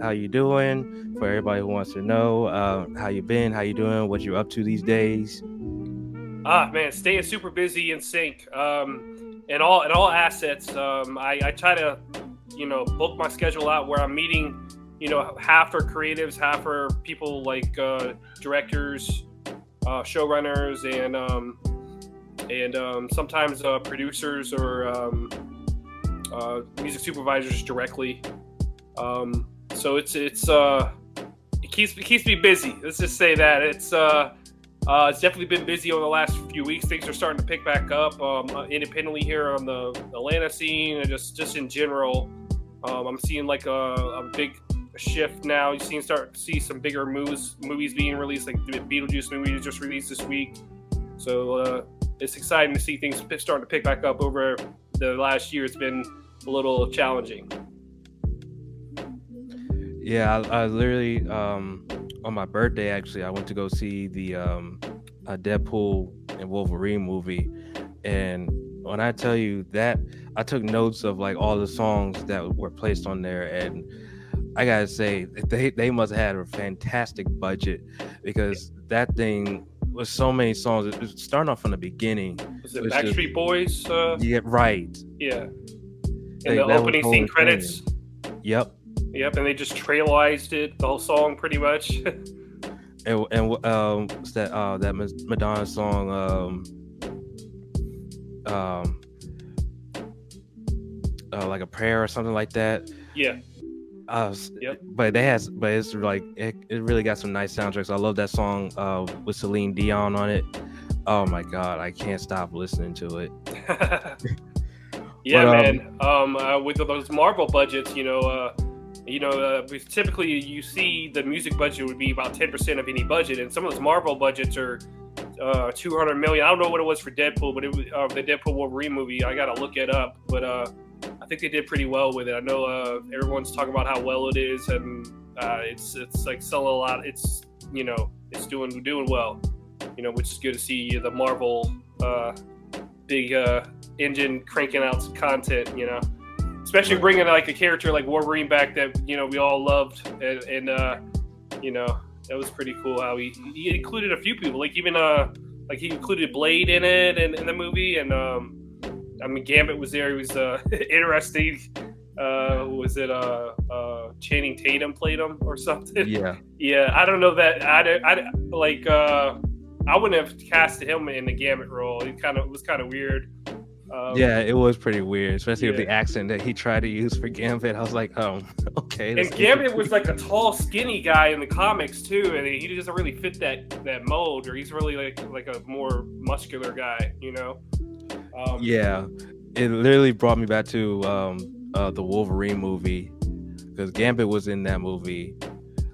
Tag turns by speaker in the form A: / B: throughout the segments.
A: how you doing? For everybody who wants to know, how you been, how you doing, what you up to these days.
B: Man, staying super busy in sync. In all assets. I try to, book my schedule out where I'm meeting, half are creatives, half are people like directors, showrunners, and sometimes producers or music supervisors directly. So it keeps me busy. Let's just say that it's definitely been busy over the last few weeks. Things are starting to pick back up independently here on the Atlanta scene, and just in general. I'm seeing like a big shift now. You're seeing start to see some bigger movies being released, like the Beetlejuice movie just released this week. So it's exciting to see things starting to pick back up over the last year. It's been a little challenging.
A: Yeah, I literally on my birthday actually, I went to go see the Deadpool and Wolverine movie, and when I tell you that, I took notes of like all the songs that were placed on there, and I gotta say they must have had a fantastic budget because that thing was so many songs. It was starting off from the beginning.
B: Was
A: It
B: it
A: was just
B: Backstreet Boys?
A: yeah, right.
B: Yeah, in the
A: Like that was
B: opening
A: the whole
B: scene credits.
A: thing. Yep.
B: Yep, and they just trailized it, the whole song, pretty much.
A: And what's that Madonna song um like a prayer or something like that.
B: Yeah. Yep.
A: But it's like it really got some nice soundtracks. I love that song with Celine Dion on it. Oh my god, I can't stop listening to it.
B: Yeah,
A: But
B: man. With those Marvel budgets, typically you see the music budget would be about 10% of any budget, and some of those Marvel budgets are 200 million. I don't know what it was for Deadpool, but it was the Deadpool Wolverine movie. I gotta look it up, but I think they did pretty well with it. I know everyone's talking about how well it is, and it's like selling a lot. It's doing well. Which is good to see the Marvel big engine cranking out some content. Especially
A: right.
B: bringing like a character like Wolverine back that we all loved, and that was pretty cool how he included a few people, like even like he included Blade in it and in the movie, and I mean Gambit was there. He was interesting. Was it Channing Tatum played him or something?
A: Yeah.
B: Yeah, I don't know that I like I wouldn't have casted him in the Gambit role. It was kind of weird.
A: Yeah, it was pretty weird, especially with
B: Yeah.
A: the accent that he tried to use for Gambit. I was like, okay.
B: And Gambit was like a tall, skinny guy in the comics too, and he doesn't really fit that mold, or he's really like a more muscular guy.
A: Yeah, it literally brought me back to the Wolverine movie because Gambit was in that movie.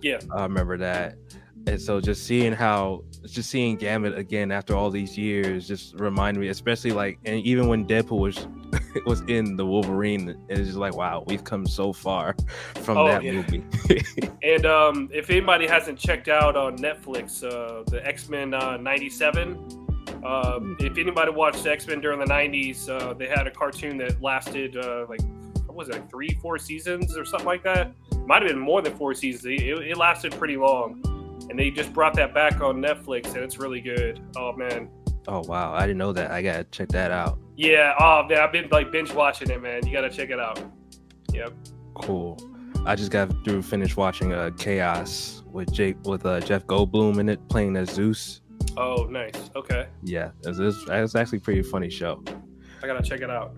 B: Yeah,
A: I remember that, and so just seeing Gambit again after all these years just reminded me, especially like, and even when Deadpool was in the Wolverine, it's just like, wow, we've come so far from
B: Oh
A: that
B: yeah.
A: movie.
B: And if anybody hasn't checked out on Netflix, the X-Men '97. If anybody watched X-Men during the '90s, they had a cartoon that lasted like what was it, like 3-4 seasons or something like that. Might have been more than 4 seasons. It lasted pretty long, and they just brought that back on Netflix, and it's really good. Oh man.
A: Oh wow, I didn't know that. I gotta check that out.
B: Yeah. Oh man, I've been like binge watching it, man. You gotta check it out. Yep.
A: Cool. I just got through finished watching Chaos with Jeff Goldblum in it playing as Zeus.
B: Oh, nice. Okay.
A: Yeah, it's actually a pretty funny show.
B: I gotta check it out.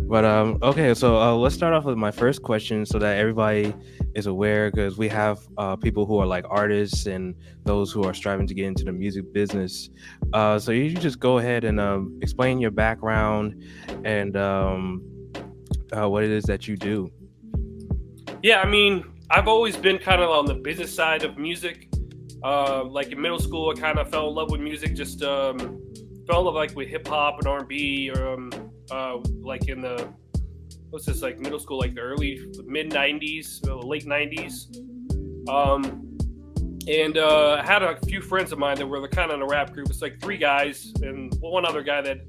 A: But okay, so let's start off with my first question so that everybody is aware, because we have people who are like artists and those who are striving to get into the music business. So you just go ahead and explain your background and what it is that you do.
B: Yeah, I mean, I've always been kind of on the business side of music. Like in middle school, I kind of fell in love with music. Just fell in love like with hip hop and R&B, or like in the what's this, like middle school, like the early mid '90s, late '90s. And I had a few friends of mine that were kind of in a rap group. It's like three guys and one other guy that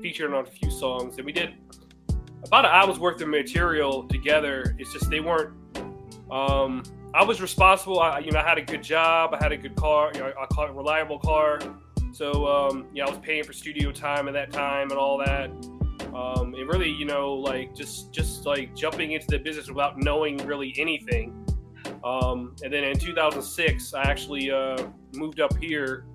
B: featured on a few songs, and we did about an hour's worth of material together. It's just they weren't I was responsible. I had a good job. I had a good car, a reliable car. So, I was paying for studio time at that time and all that. It really, like just like jumping into the business without knowing really anything. And then in 2006, I actually moved up here.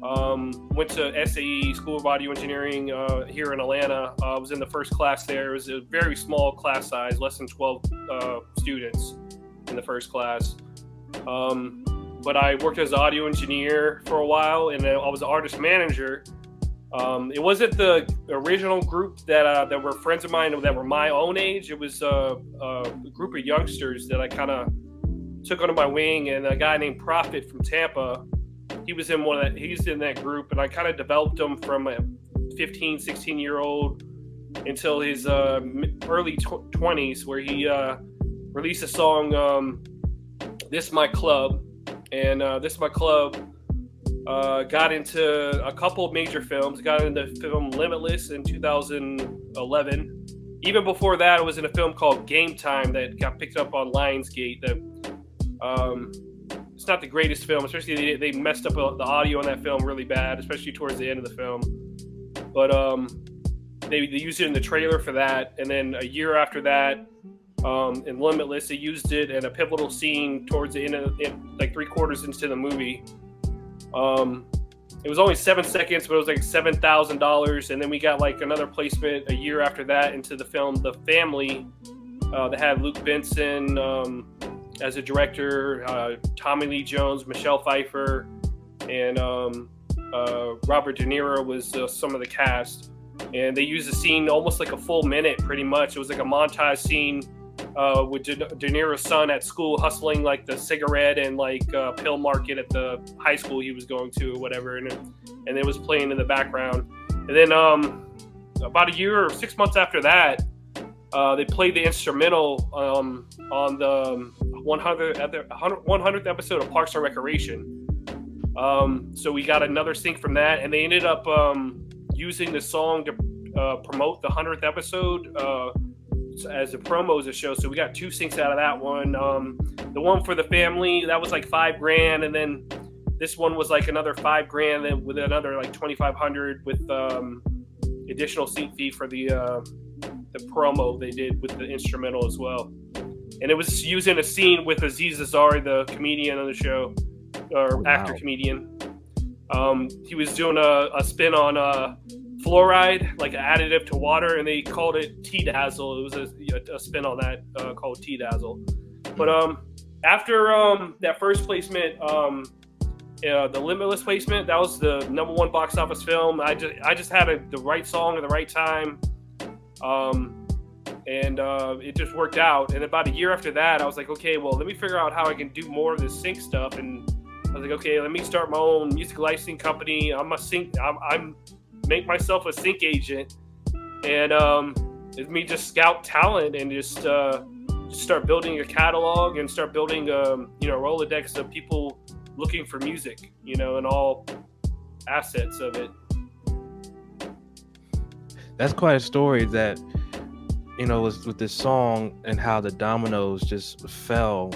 B: Went to SAE, School of Audio Engineering, here in Atlanta. I was in the first class there. It was a very small class size, less than 12 students in the first class. But I worked as an audio engineer for a while, and then I was an artist manager. It wasn't the original group that were friends of mine that were my own age. It was a group of youngsters that I kind of took under my wing, and a guy named Prophet from Tampa. He was in he's in that group, and I kind of developed him from a 15, 16-year-old until his early 20s, where he released a song, This My Club. And This My Club got into a couple of major films. Got into the film Limitless in 2011. Even before that, it was in a film called Game Time that got picked up on Lionsgate. It's not the greatest film, especially they messed up the audio on that film really bad, especially towards the end of the film. But they used it in the trailer for that, and then a year after that, in Limitless, they used it in a pivotal scene towards the end of like 3/4 into the movie. It was only 7 seconds, but it was like $7,000, and then we got like another placement a year after that into the film The Family, that had Luke Benson as a director, Tommy Lee Jones, Michelle Pfeiffer, and Robert De Niro was some of the cast. And they used the scene almost like a full minute, pretty much. It was like a montage scene with De Niro's son at school hustling like the cigarette and like pill market at the high school he was going to or whatever, and it was playing in the background. And then about a year or 6 months after that, they played the instrumental on the 100th episode of Parks and Recreation. So we got another sync from that, and they ended up using the song to promote the 100th episode as a promo as a show. So we got 2 syncs out of that one. The one for The Family, that was like $5,000, and then this one was like another $5,000, and with another like $2,500 with additional sync fee for the promo they did with the instrumental as well. And it was using a scene with Aziz Ansari, the comedian on the show, or actor comedian. He was doing a spin on fluoride, like an additive to water, and they called it T-Dazzle. It was a spin on that called T-Dazzle. But after that first placement, the Limitless placement, that was the #1 box office film. I just had the right song at the right time. And it just worked out. And about a year after that, I was like, okay, well, let me figure out how I can do more of this sync stuff. And I was like, okay, let me start my own music licensing company. I'm make myself a sync agent, and it's me just scout talent and just start building a catalog and start building a Rolodex of people looking for music, and all assets of it.
A: That's quite a story that, was with this song and how the dominoes just fell,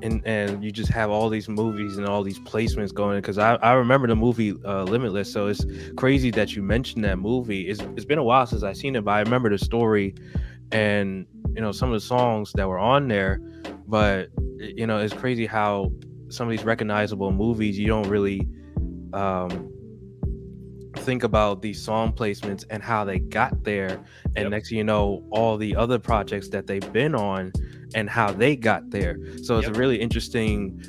A: and you just have all these movies and all these placements going. Because I remember the movie Limitless, so it's crazy that you mentioned that movie. It's been a while since I've seen it, but I remember the story and some of the songs that were on there. But it's crazy how some of these recognizable movies, you don't really think about these song placements and how they got there, and next thing you know, all the other projects that they've been on and how they got there. So it's a really interesting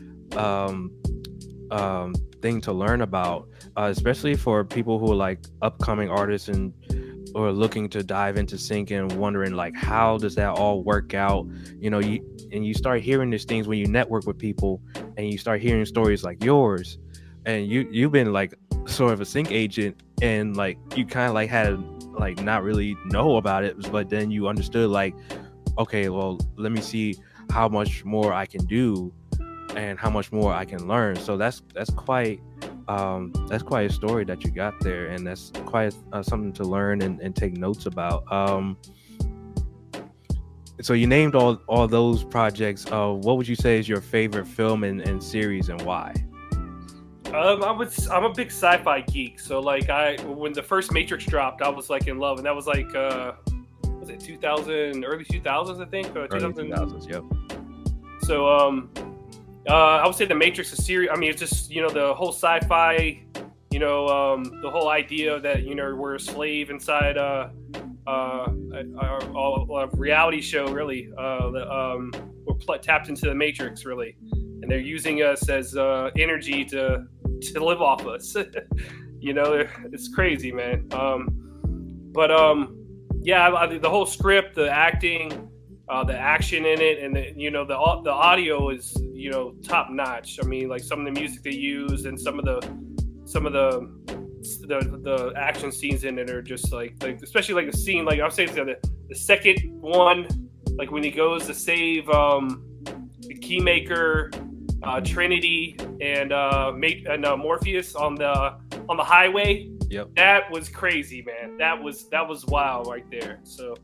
A: thing to learn about, especially for people who are like upcoming artists and or looking to dive into sync and wondering like, how does that all work out? You start hearing these things when you network with people, and you start hearing stories like yours, and you've been like sort of a sync agent, and like you kind of like had like not really know about it, but then you understood like, okay, well, let me see how much more I can do and how much more I can learn. So that's quite a story that you got there, and that's quite something to learn and take notes about. So you named all those projects. What would you say is your favorite film and series, and why?
B: I'm a big sci-fi geek, so like when the first Matrix dropped, I was like in love, and that was like was it 2000, early 2000s, I think,
A: Early
B: 2000.
A: 2000s. Yep.
B: So I would say the Matrix is series. I mean, it's just the whole sci-fi, the whole idea that we're a slave inside a reality show, really. We're tapped into the Matrix, really, and they're using us as energy to live off us. It's crazy, man. Yeah, the whole script, the acting, the action in it, and the audio is top notch. I mean, like some of the music they use and some of the action scenes in it are just like especially like the scene, like I was saying, the second one, like when he goes to save the Keymaker, Trinity, and Morpheus on the highway.
A: Yep.
B: That was crazy, man. That was wild right there. So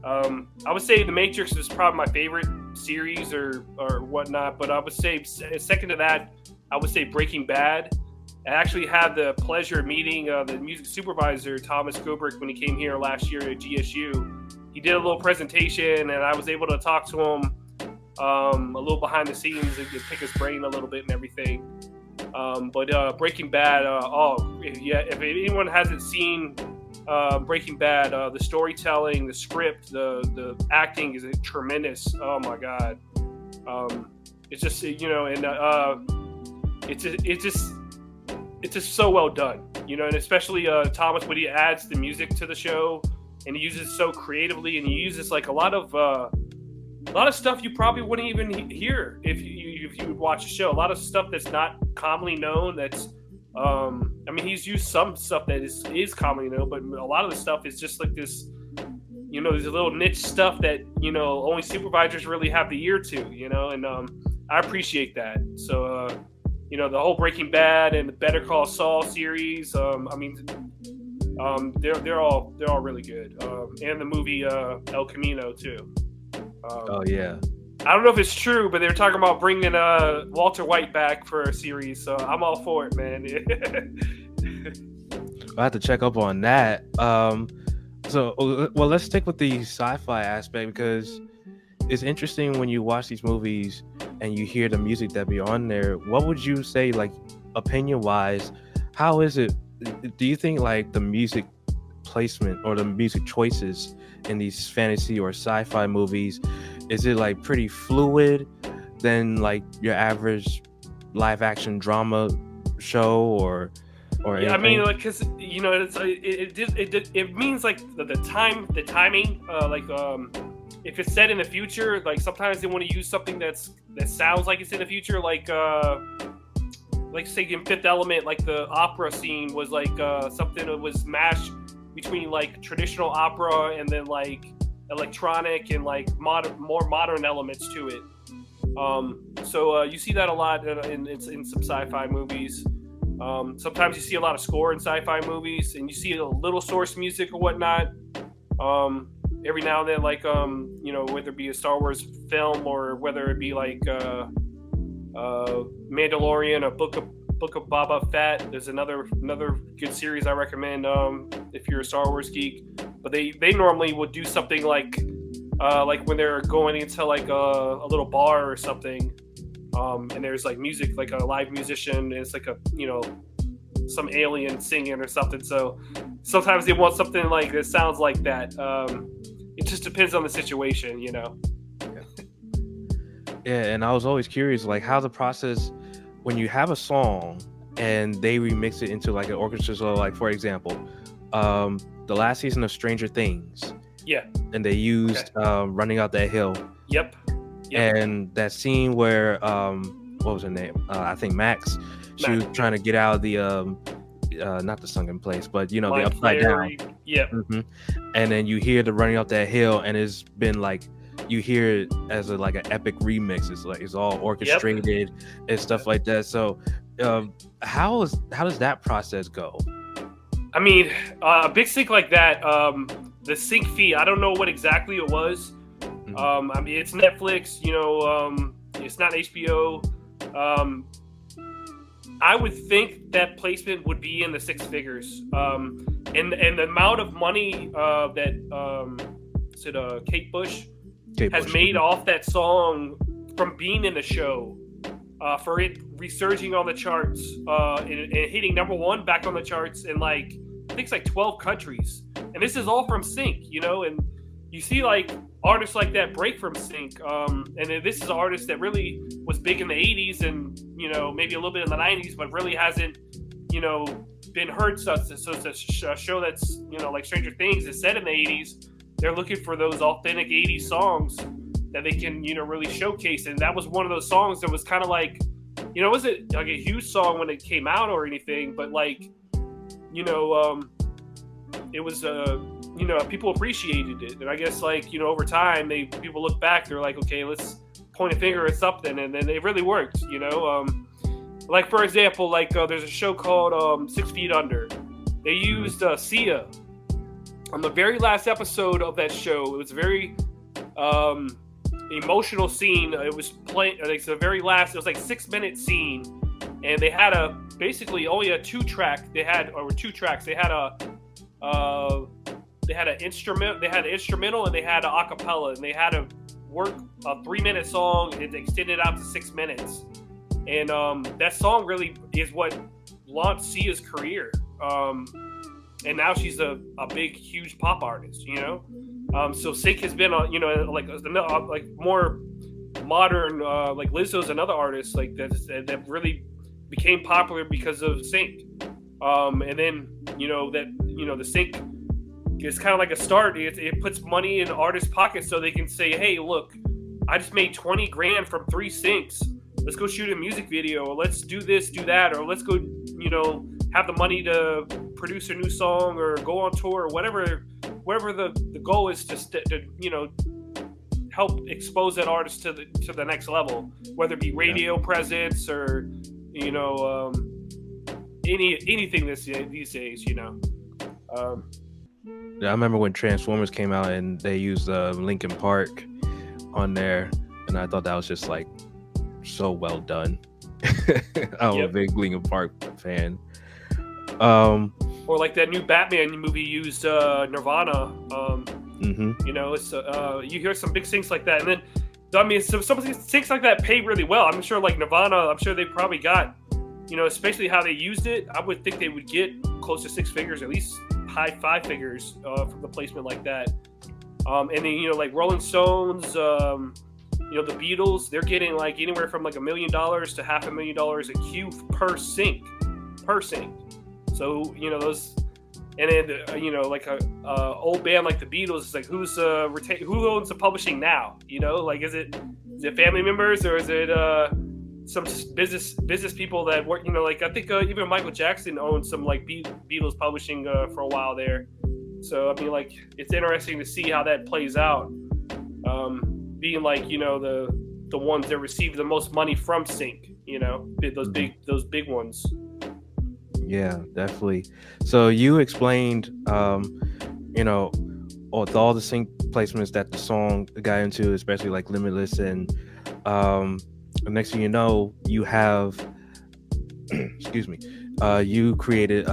B: I would say The Matrix is probably my favorite series or whatnot, but I would say second to that, I would say Breaking Bad. I actually had the pleasure of meeting the music supervisor, Thomas Kubrick, when he came here last year at GSU. He did a little presentation, and I was able to talk to him a little behind the scenes and pick his brain a little bit and everything. But Breaking Bad, if anyone hasn't seen Breaking Bad, the storytelling, the script, the acting is tremendous. Oh my God. It's just, it's just so well done, and especially Thomas, when he adds the music to the show, and he uses it so creatively, and he uses like a lot of stuff you probably wouldn't even hear if you would watch the show. A lot of stuff that's not commonly known. That's I mean, he's used some stuff that is commonly known, but a lot of the stuff is just like this, there's a little niche stuff that only supervisors really have the ear to, and I appreciate that. So the whole Breaking Bad and the Better Call Saul series. I mean, they're all really good. And the movie El Camino too.
A: Oh yeah.
B: I don't know if it's true, but they're talking about bringing Walter White back for a series, so I'm all for it, man.
A: I have to check up on that. Let's stick with the sci-fi aspect, because it's interesting when you watch these movies and you hear the music that be on there. What would you say, like, opinion-wise, how is it? Do you think like the music placement or the music choices in these fantasy or sci-fi movies, is it like pretty fluid than like your average live action drama show or
B: yeah, I mean, like, because it means like the timing, if it's set in the future, like sometimes they want to use something that sounds like it's in the future, like say in Fifth Element, like the opera scene was like something that was mashed between like traditional opera and then like electronic and like more modern elements to it. So you see that a lot in some sci-fi movies. Sometimes you see a lot of score in sci-fi movies, and you see a little source music or whatnot. Every now and then, like whether it be a Star Wars film or whether it be like Mandalorian, a Book of Boba Fett. There's another good series I recommend if you're a Star Wars geek. But they normally would do something like when they're going into like a little bar or something, and there's like music, like a live musician, and it's like some alien singing or something. So sometimes they want something like that sounds like that. It just depends on the situation,
A: Yeah, and I was always curious, like, how the process when you have a song and they remix it into like an orchestra. So, like, for example, the last season of Stranger Things.
B: Yeah.
A: And they used Running Out That Hill.
B: Yep.
A: And that scene where what was her name? I think Max. She was trying to get out of the not the sunken place, but the upside down.
B: Yeah.
A: Mm-hmm. And then you hear the Running Up That Hill, and it's been like, you hear it as like an epic remix. It's like it's all orchestrated and stuff like that. So how does that process go?
B: I mean, a big sync like that, the sync fee, I don't know what exactly it was,
A: Mhm.
B: I mean, it's Netflix. It's not HBO. Um, I would think that placement would be in the six figures. And the amount of money that Kate Bush
A: Kate
B: has
A: Bush.
B: made
A: Mhm.
B: off that song from being in the show, for it resurging on the charts, and hitting number one back on the charts in I think it's like 12 countries. And this is all from Sync, and you see artists like that break from Sync. And then this is an artist that really was big in the 80s and, maybe a little bit in the 90s, but really hasn't, been heard. So it's a show that's, like Stranger Things is set in the 80s. They're looking for those authentic 80s songs that they can, really showcase. And that was one of those songs that was kind of it wasn't like a huge song when it came out or anything, but it was people appreciated it. And I guess over time people look back, they're like, okay, let's point a finger at something, and then it really worked. For example, there's a show called 6 Feet Under. They used Sia on the very last episode of that show. It was a very emotional scene. It was playing. It's the very last. It was 6-minute scene, and they had basically only a 2-track. They had two tracks. They had an instrument. They had an instrumental, and they had an acapella, and they had to work a 3-minute song and extend it out to 6 minutes. And that song really is what launched Sia's career. And now she's a big, huge pop artist, So Sync has been, more modern, Lizzo's another artist that really became popular because of Sync. And then, the Sync is kind of like a start. It puts money in artists' pockets so they can say, hey, look, I just made $20,000 from 3 syncs. Let's go shoot a music video, or let's do this, do that, or let's go, have the money to produce a new song or go on tour or whatever the goal is to help expose that artist to the next level, whether it be radio presence or anything these days.
A: Yeah, I remember when Transformers came out and they used Linkin Park on there, and I thought that was just so well done. I'm a big Linkin Park fan.
B: Or that new Batman movie used Nirvana. It's you hear some big things like that, and then some things like that pay really well. I'm sure Nirvana. I'm sure they probably got, especially how they used it. I would think they would get close to 6 figures, at least high 5 figures from the placement like that. And then Rolling Stones. The Beatles, they're getting anywhere from $1 million to $500,000 a cue per sync. So those, and then a old band like the Beatles is who owns the publishing now? Is it family members, or is it some business people that work? I think even Michael Jackson owned some Beatles publishing for a while there. So I mean it's interesting to see how that plays out. Being the ones that receive the most money from Sync, those big ones.
A: Yeah, definitely. So you explained, with all the Sync placements that the song got into, especially Limitless, and the next thing you know, you have, excuse me, you created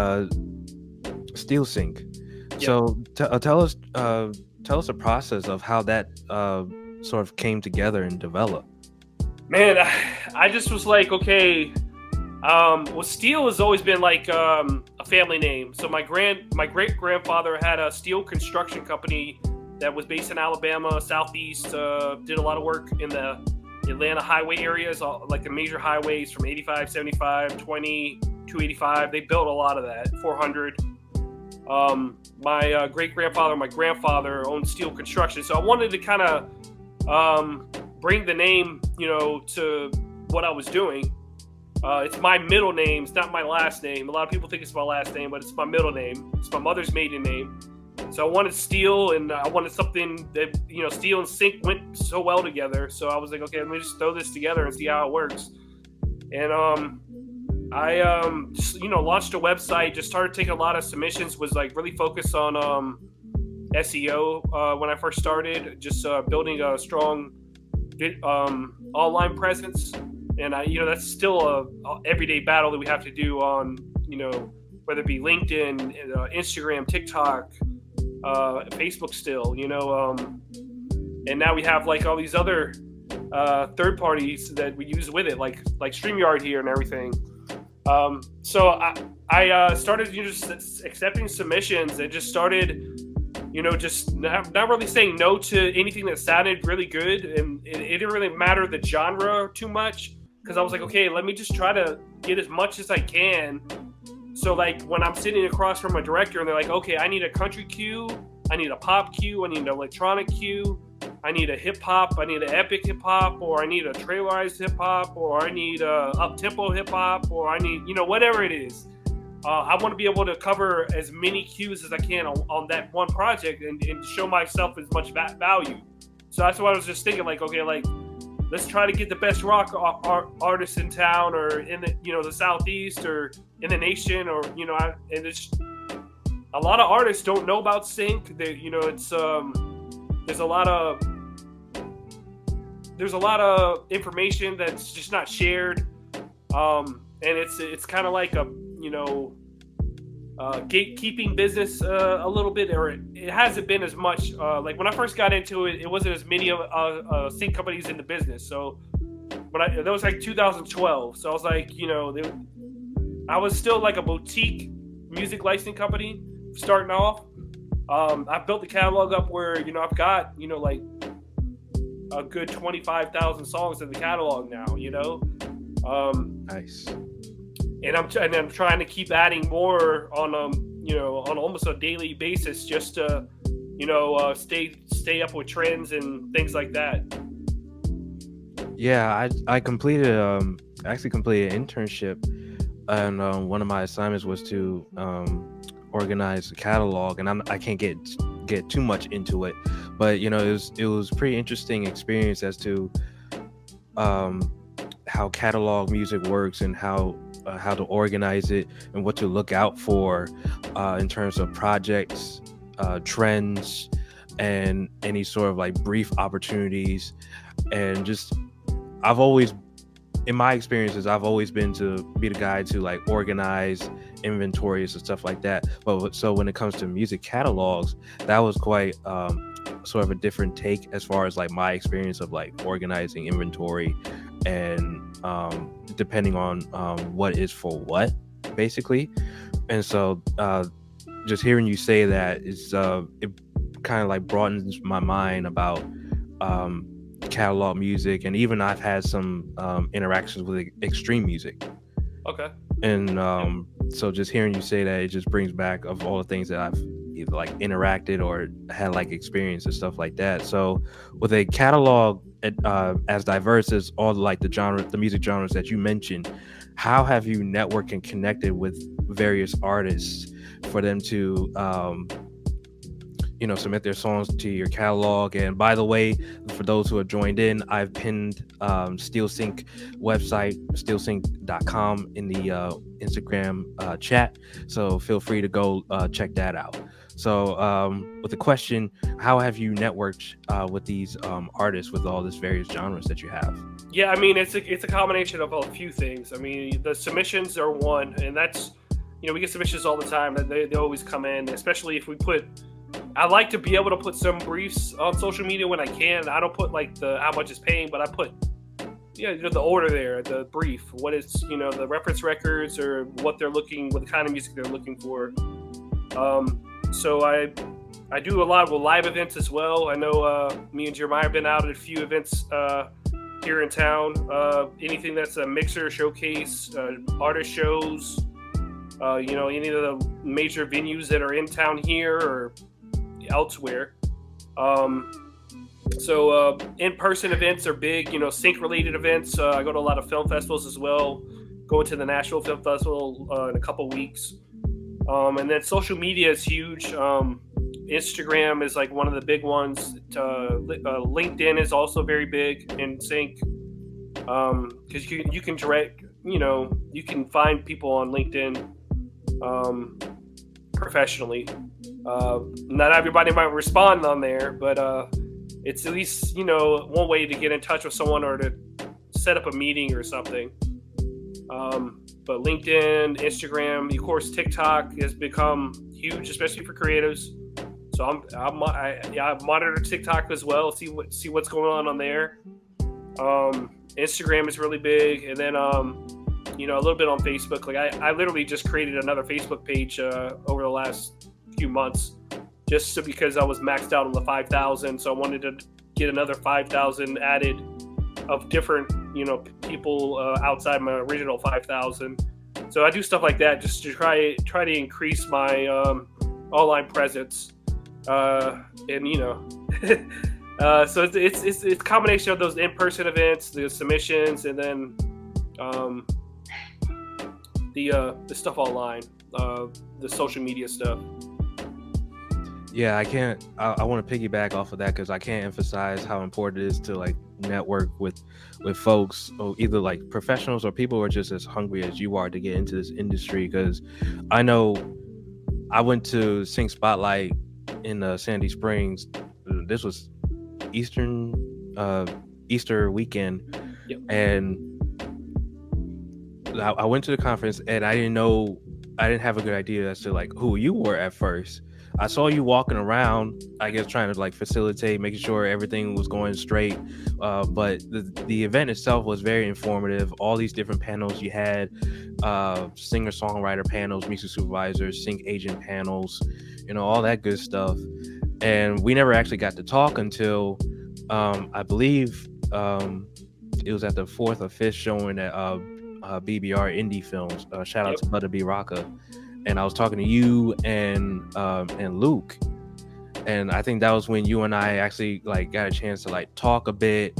A: Steel Sync. Yep. So tell us the process of how that sort of came together and developed.
B: Man, I just was okay. Steele has always been a family name. So my great grandfather had a steel construction company that was based in Alabama, Southeast. Did a lot of work in the Atlanta highway areas, the major highways from 85, 75, 20, 285. They built a lot of that, 400. My great grandfather, my grandfather owned steel construction. So I wanted to kind of bring the name, to what I was doing. It's my middle name. It's not my last name. A lot of people think it's my last name, but it's my middle name. It's my mother's maiden name. So I wanted Steel, and I wanted something that, Steel and Sync went so well together. So I was like, okay, let me just throw this together and see how it works. And I launched a website, just started taking a lot of submissions, was really focused on SEO when I first started, just building a strong online presence. And that's still a everyday battle that we have to do on, whether it be LinkedIn, Instagram, TikTok, Facebook still, and now we have like all these other third parties that we use with it, like StreamYard here and everything. So I started just accepting submissions and just started, just not really saying no to anything that sounded really good. And it didn't really matter the genre too much, because I was like, okay, let me just try to get as much as I can. So like when I'm sitting across from a director and they're like, okay, I need a country cue, I need a pop cue, I need an electronic cue, I need a hip hop, I need an epic hip hop, or I need a trailerized hip hop, or I need a up tempo hip hop, or I need, whatever it is. I want to be able to cover as many cues as I can on that one project and show myself as much value. So that's what I was just thinking, like, okay, like, let's try to get the best rock artists in town, or in the, the Southeast, or in the nation, or, and it's a lot of artists don't know about sync. They, it's there's a lot of information that's just not shared, and it's kind of like a gatekeeping business a little bit, or it hasn't been as much. Like when I first got into it, it wasn't as many of sync companies in the business. So, but that was like 2012. So I was like, I was still like a boutique music licensing company starting off. I've built the catalog up where, I've got, like a good 25,000 songs in the catalog now,
A: Nice.
B: And I'm trying to keep adding more on on almost a daily basis, just to stay up with trends and things like that.
A: Yeah, I completed actually completed an internship, and one of my assignments was to organize a catalog, and I can't get too much into it, but it was pretty interesting experience as to how catalog music works, and how to organize it, and what to look out for in terms of projects, trends, and any sort of like brief opportunities. And just, in my experiences, I've always been to be the guy to like organize inventories and stuff like that. But so when it comes to music catalogs, that was quite sort of a different take, as far as like my experience of like organizing inventory, and depending on what is for what, basically. And so just hearing you say that is it kind of like broadens my mind about catalog music, and even I've had some interactions with extreme music.
B: Okay.
A: And so just hearing you say that, it just brings back of all the things that I've either like interacted or had like experience and stuff like that. So with a catalog as diverse as all the music genres that you mentioned, how have you networked and connected with various artists for them to submit their songs to your catalog? And by the way, for those who have joined in, I've pinned SteelSync website, steelsync.com, in the Instagram chat, so feel free to go check that out. So with the question, how have you networked with these artists, with all these various genres that you have?
B: Yeah, I mean, it's a combination of a few things. I mean, the submissions are one, and that's, we get submissions all the time, that they always come in, especially if we put, I like to be able to put some briefs on social media when I can. I don't put like how much it's paying, but I put the order there, the brief, what is, the reference records, or what the kind of music they're looking for. So I do a lot with live events as well. I know me and Jeremiah have been out at a few events here in town. Anything that's a mixer showcase, artist shows, any of the major venues that are in town here or elsewhere. So in-person events are big, sync-related events. I go to a lot of film festivals as well. Going to the Nashville Film Festival in a couple weeks. And then social media is huge. Instagram is like one of the big ones. LinkedIn is also very big in sync, because you can direct, you can find people on LinkedIn professionally. Not everybody might respond on there, but it's at least one way to get in touch with someone or to set up a meeting or something. But LinkedIn, Instagram, of course, TikTok has become huge, especially for creatives. So I monitor TikTok as well, see what's going on there. Instagram is really big, and then a little bit on Facebook. Like I literally just created another Facebook page over the last few months, just because I was maxed out on the 5,000. So I wanted to get another 5,000 added of different people outside my original 5,000. So I do stuff like that just to try to increase my online presence, and so it's a combination of those in-person events, the submissions, and then the stuff online, the social media stuff.
A: Yeah, I want to piggyback off of that because I can't emphasize how important it is to like network with folks, or either like professionals or people who are just as hungry as you are to get into this industry. Because I know I went to Sing Spotlight in Sandy Springs. This was Easter weekend.
B: Yep.
A: And I went to the conference and I didn't have a good idea as to like who you were at first. I saw you walking around, I guess, trying to like facilitate, making sure everything was going straight. But the event itself was very informative. All these different panels you had, singer-songwriter panels, music supervisors, sync agent panels, all that good stuff. And we never actually got to talk until I believe it was at the 4th or 5th showing at BBR Indie Films. Shout out to Butter B. Rocka. And I was talking to you and Luke, and I think that was when you and I actually like got a chance to like talk a bit.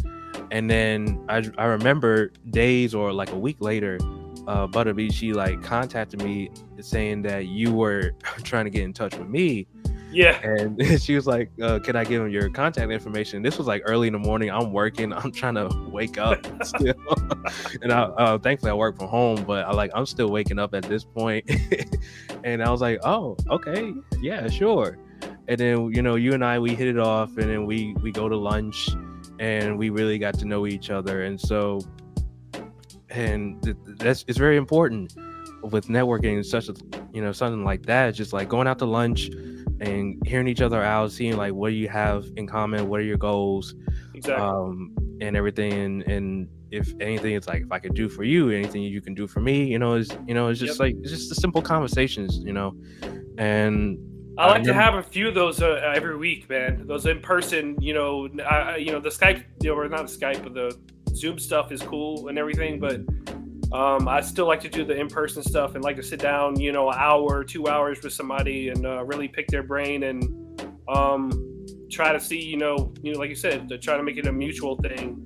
A: And then I remember days or like a week later, Butterbeat, she like contacted me saying that you were trying to get in touch with me.
B: Yeah.
A: And she was like, can I give him your contact information? This was like early in the morning. I'm working. I'm trying to wake up still. And thankfully I work from home, but I'm still waking up at this point. And I was like, oh, okay. Yeah, sure. And then, you and I, we hit it off, and then we go to lunch, and we really got to know each other. And so, it's very important with networking, such a, something like that, just like going out to lunch and hearing each other out, seeing like what do you have in common, what are your goals,
B: exactly,
A: and everything. And if anything, it's like if I could do for you, anything you can do for me, it's just like it's just the simple conversations, And
B: I like to have a few of those every week, man. Those in person, the Skype, or not the Skype, but the Zoom stuff is cool and everything, but I still like to do the in-person stuff and like to sit down, an hour, 2 hours with somebody and really pick their brain and try to see, like you said, to try to make it a mutual thing.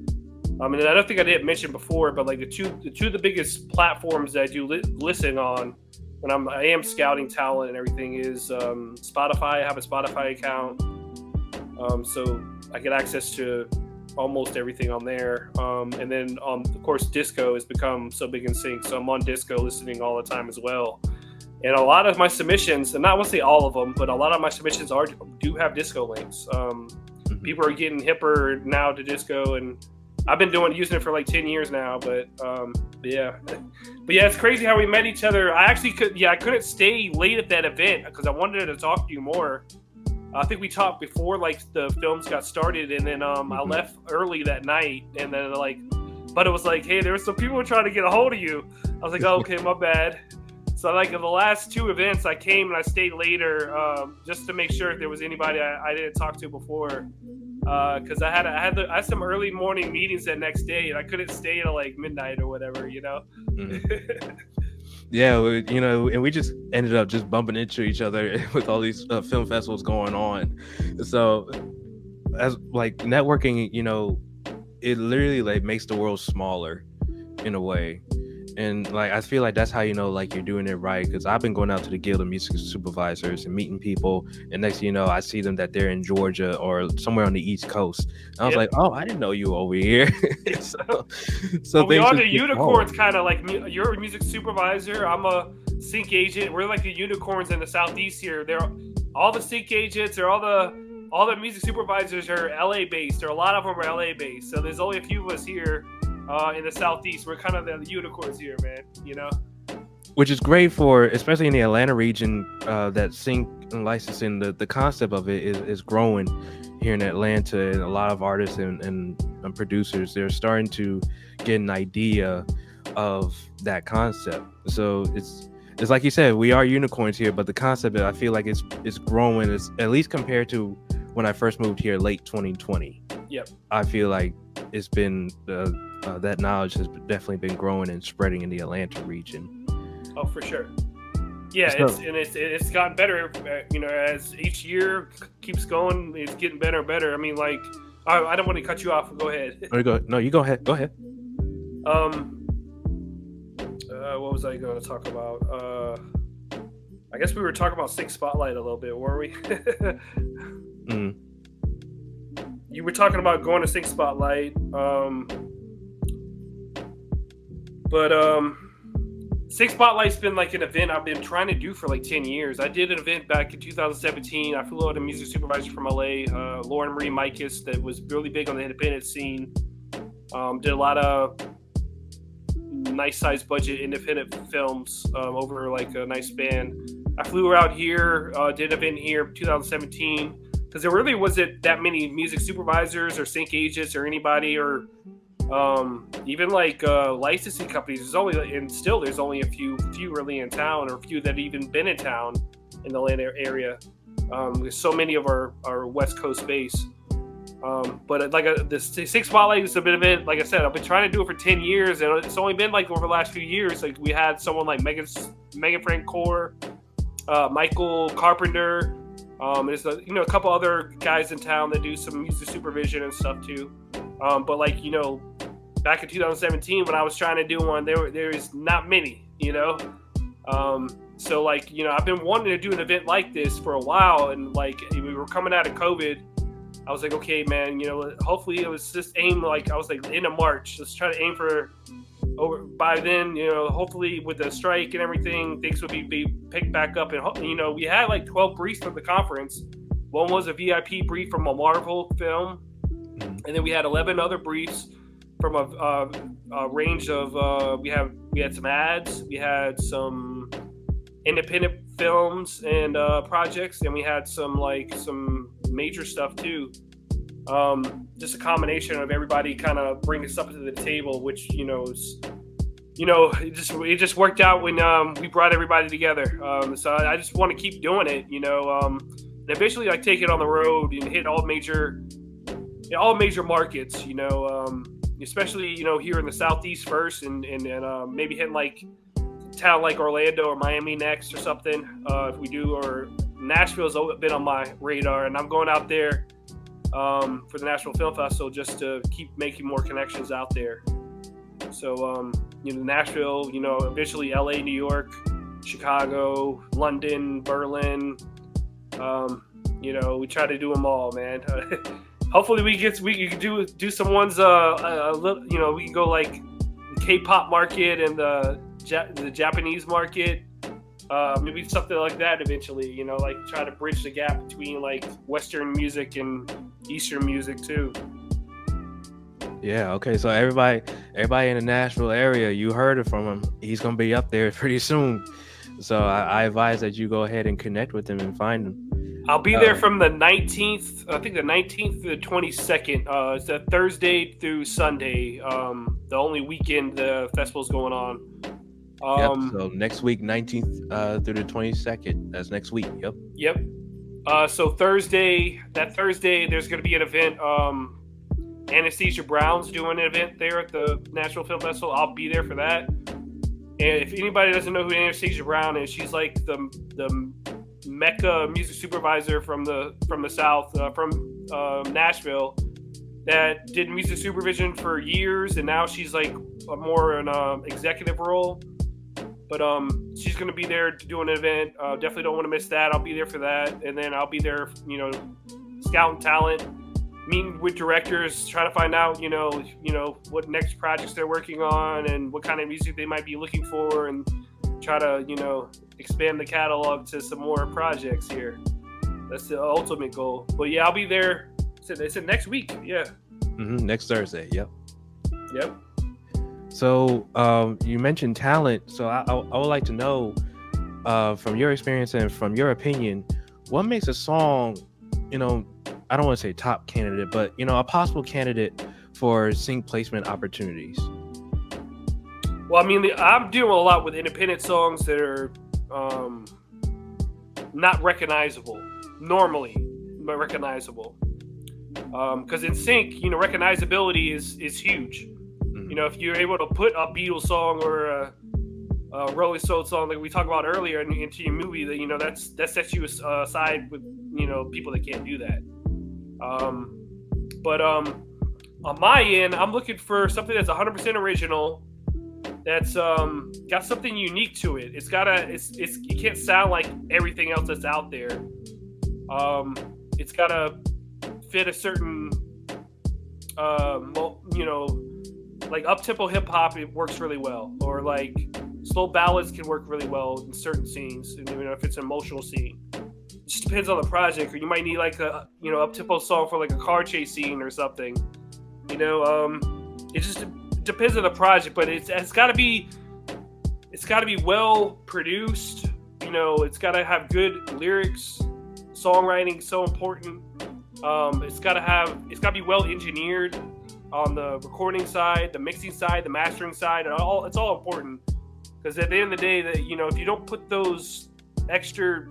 B: And I don't think I did mention before, but like the two of the biggest platforms that I do listen on when I am scouting talent and everything is Spotify. I have a Spotify account, so I get access to almost everything on there. And then of course disco has become so big in sync, so I'm on disco listening all the time as well. And a lot of my submissions, and not want to say all of them, but a lot of my submissions do have disco links. People are getting hipper now to disco, and I've been using it for like 10 years now. But yeah, it's crazy how we met each other. I couldn't stay late at that event because I wanted to talk to you more. I think we talked before like the films got started, and then I left early that night, and then but it was like, hey, there were some people trying to get a hold of you. I was like, oh, okay, my bad. So like in the last two events, I came and I stayed later just to make sure if there was anybody I didn't talk to before, because I had some early morning meetings that next day, and I couldn't stay till like midnight or whatever,
A: Yeah, and we just ended up just bumping into each other with all these film festivals going on. So as like networking, it literally like makes the world smaller in a way. And like I feel like that's how like you're doing it right, because I've been going out to the Guild of Music Supervisors and meeting people, and next thing you know, I see them that they're in Georgia or somewhere on the East Coast. And I was like, oh, I didn't know you were over here. so
B: we are the unicorns, kind of like you're a music supervisor. I'm a sync agent. We're like the unicorns in the Southeast here. all the sync agents or all the music supervisors are LA based, or a lot of them are LA based. So there's only a few of us here in the Southeast. We're kind of the unicorns here, man. You know.
A: Which is great for, especially in the Atlanta region, that sync and licensing. The concept of it is growing here in Atlanta, and a lot of artists and producers, they're starting to get an idea of that concept. So it's like you said, we are unicorns here, but the concept, I feel like it's growing. It's at least compared to when I first moved here late 2020.
B: Yep.
A: I feel like it's been that knowledge has definitely been growing and spreading in the Atlanta region.
B: Oh, for sure. Yeah,
A: So-
B: it's gotten better. You know, as each year keeps going, it's getting better and better. I mean, like, I don't want to cut you off. Go ahead.
A: No, you go ahead. Go ahead.
B: What was I going to talk about? I guess we were talking about Sync Spotlight a little bit, were we?
A: Mm.
B: You were talking about going to Sync Spotlight, but Sync Spotlight's been like an event I've been trying to do for like 10 years. I did an event back in 2017. I flew out a music supervisor from LA, Lauren Marie Mikas, that was really big on the independent scene. Did a lot of nice size budget independent films over like a nice span. I flew her out here, did an event here 2017, because there really wasn't that many music supervisors or sync agents or anybody, or even like licensing companies. There's only, and still there's only a few really in town, or a few that even been in town in the Atlanta area. There's so many of our West Coast base. But like the Sync Spotlight is a bit of it. Like I said, I've been trying to do it for 10 years, and it's only been like over the last few years. Like we had someone like Megan Francoeur, Michael Carpenter. There's a couple other guys in town that do some music supervision and stuff too. But like, back in 2017 when I was trying to do one, there is not many, So like, I've been wanting to do an event like this for a while, and like we were coming out of COVID. I was like, okay, man, hopefully it was just aim, like I was like end of March. Let's try to aim for over by then, hopefully with the strike and everything, things would be picked back up. And we had like 12 briefs from the conference. One was a VIP brief from a Marvel film, and then we had 11 other briefs from a range of we had some ads, we had some independent films and projects, and we had some major stuff too. Just a combination of everybody kind of bringing stuff to the table, which it just worked out when we brought everybody together. So I just want to keep doing it, and eventually like take it on the road and hit all major markets, especially here in the Southeast first, and maybe hitting like town like Orlando or Miami next or something, if we do. Or Nashville's been on my radar, and I'm going out there for the Nashville Film Festival just to keep making more connections out there. So Nashville, eventually LA, New York, Chicago, London, Berlin. We try to do them all, man. Hopefully we can do some ones. We can go like the K-pop market and the Japanese market. Maybe something like that eventually. Like try to bridge the gap between like Western music and Eastern music too.
A: Yeah. Okay. So everybody in the Nashville area, you heard it from him. He's gonna be up there pretty soon. So I advise that you go ahead and connect with him and find him.
B: I'll be there from the 19th, I think the 19th to the 22nd. It's a Thursday through Sunday. The only weekend the festival's going on.
A: So next week, 19th through the 22nd. That's next week.
B: Yep. So Thursday, there's going to be an event. Anastasia Brown's doing an event there at the Nashville Film Festival. I'll be there for that. And if anybody doesn't know who Anastasia Brown is, she's like the Mecca music supervisor from the South, from Nashville, that did music supervision for years, and now she's like more in an executive role. But she's going to be there doing an event. Definitely don't want to miss that. I'll be there for that, and then I'll be there, scouting talent, meeting with directors, trying to find out, what next projects they're working on and what kind of music they might be looking for, and try to, expand the catalog to some more projects here. That's the ultimate goal. But yeah, I'll be there. They said next week. Yeah.
A: Next Thursday. Yep.
B: Yep.
A: So you mentioned talent. So I would like to know, from your experience and from your opinion, what makes a song, I don't want to say top candidate, but a possible candidate for sync placement opportunities.
B: Well, I mean, I'm dealing a lot with independent songs that are not recognizable normally, but recognizable. Because in sync, recognizability is huge. If you're able to put a Beatles song or a Rolling Stones song like we talked about earlier into your movie, that sets you aside with people that can't do that. But on my end, I'm looking for something that's 100% original. That's got something unique to it. It can't sound like everything else that's out there. It's gotta fit a certain like up-tempo hip-hop. It works really well, or like slow ballads can work really well in certain scenes, if it's an emotional scene. It just depends on the project. Or you might need like a up-tempo song for like a car chase scene or something. It just depends on the project, but it's got to be well produced. It's got to have good lyrics. Songwriting is so important. It's got to be well engineered on the recording side, the mixing side, the mastering side, and it's all important. Because at the end of the day, that if you don't put those extra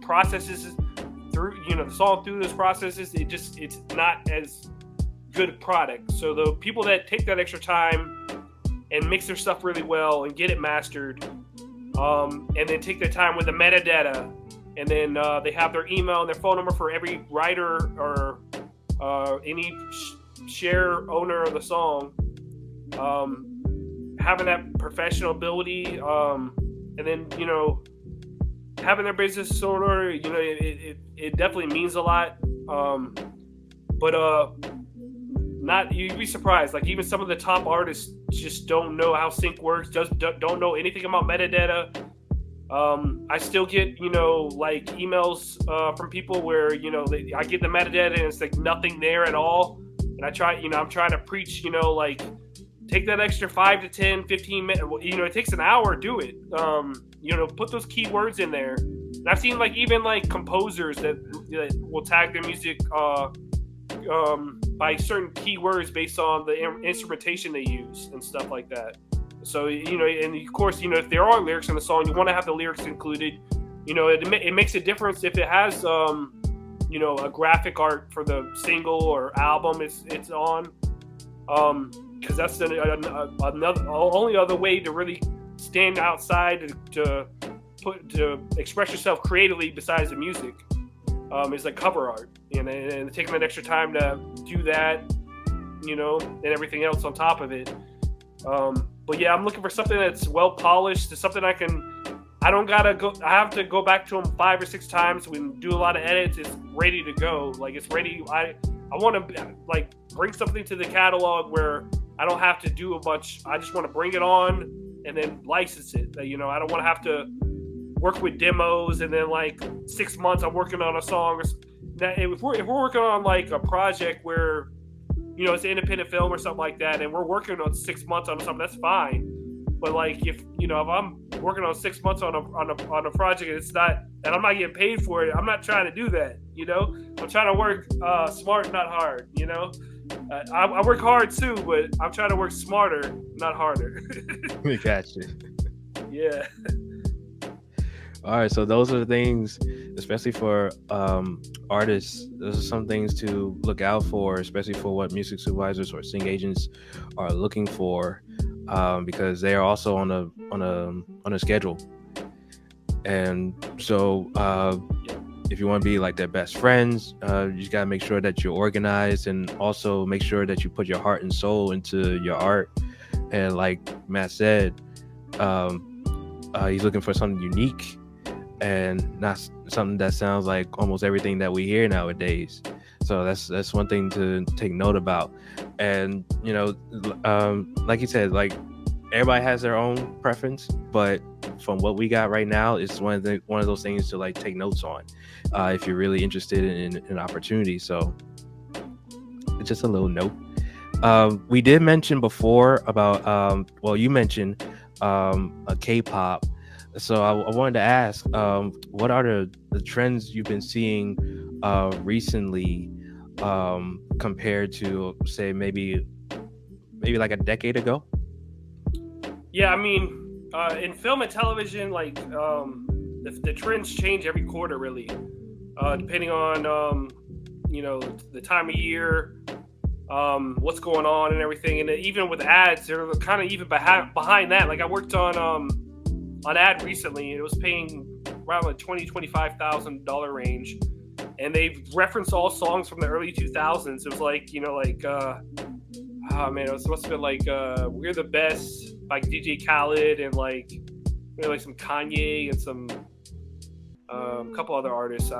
B: processes through, the song through those processes, it's not as good a product. So the people that take that extra time and mix their stuff really well and get it mastered, and then take their time with the metadata, and then they have their email and their phone number for every writer or any share owner of the song, having that professional ability, and then having their business in order, it definitely means a lot. But not, you'd be surprised. Like even some of the top artists just don't know how sync works. Just don't know anything about metadata. I still get like emails from people where I get the metadata and it's like nothing there at all. And I try, I'm trying to preach, like take that extra 5 to 10, 15 minutes. It takes an hour to do it. Put those keywords in there. And I've seen like even like composers that will tag their music by certain keywords based on the instrumentation they use and stuff like that. So, and of course, if there are lyrics in the song, you want to have the lyrics included. It makes a difference if it has, a graphic art for the single or album it's on. Because that's another only other way to really stand outside to express yourself creatively besides the music, is like cover art. And taking that extra time to do that, and everything else on top of it. But yeah, I'm looking for something that's well polished, something I have to go back to them 5 or 6 times. We do a lot of edits. It's ready to go. Like it's ready. I want to like bring something to the catalog where I don't have to do a bunch. I just want to bring it on and then license it. I don't want to have to work with demos and then like 6 months I'm working on a song. If we're working on like a project where it's an independent film or something like that, and we're working on 6 months on something, that's fine. But like if I'm working on 6 months on a project and it's not, and I'm not getting paid for it, I'm not trying to do that. I'm trying to work smart, not hard. I work hard too, but I'm trying to work smarter, not harder.
A: Gotcha.
B: Yeah.
A: All right, so those are the things, especially for artists. Those are some things to look out for, especially for what music supervisors or sync agents are looking for, because they are also on a schedule. And so, if you want to be like their best friends, you just gotta make sure that you're organized, and also make sure that you put your heart and soul into your art. And like Matt said, he's looking for something unique and not something that sounds like almost everything that we hear nowadays. So that's one thing to take note about. And like you said, like everybody has their own preference, but from what we got right now, it's one of those things to like take notes on, if you're really interested in an opportunity. So it's just a little note. We did mention before about well, you mentioned a K-pop. So I wanted to ask, what are the trends you've been seeing recently, compared to say maybe like a decade ago?
B: Yeah, I mean, in film and television, like the trends change every quarter, really, depending on the time of year, what's going on and everything. And even with ads, they're kind of even behind that. Like I worked on ad recently, and it was paying around like $20,000-$25,000 range, and they referenced all songs from the early 2000s. It was like oh man, it must have been like "We're the Best" by DJ Khaled, and like some Kanye and some couple other artists.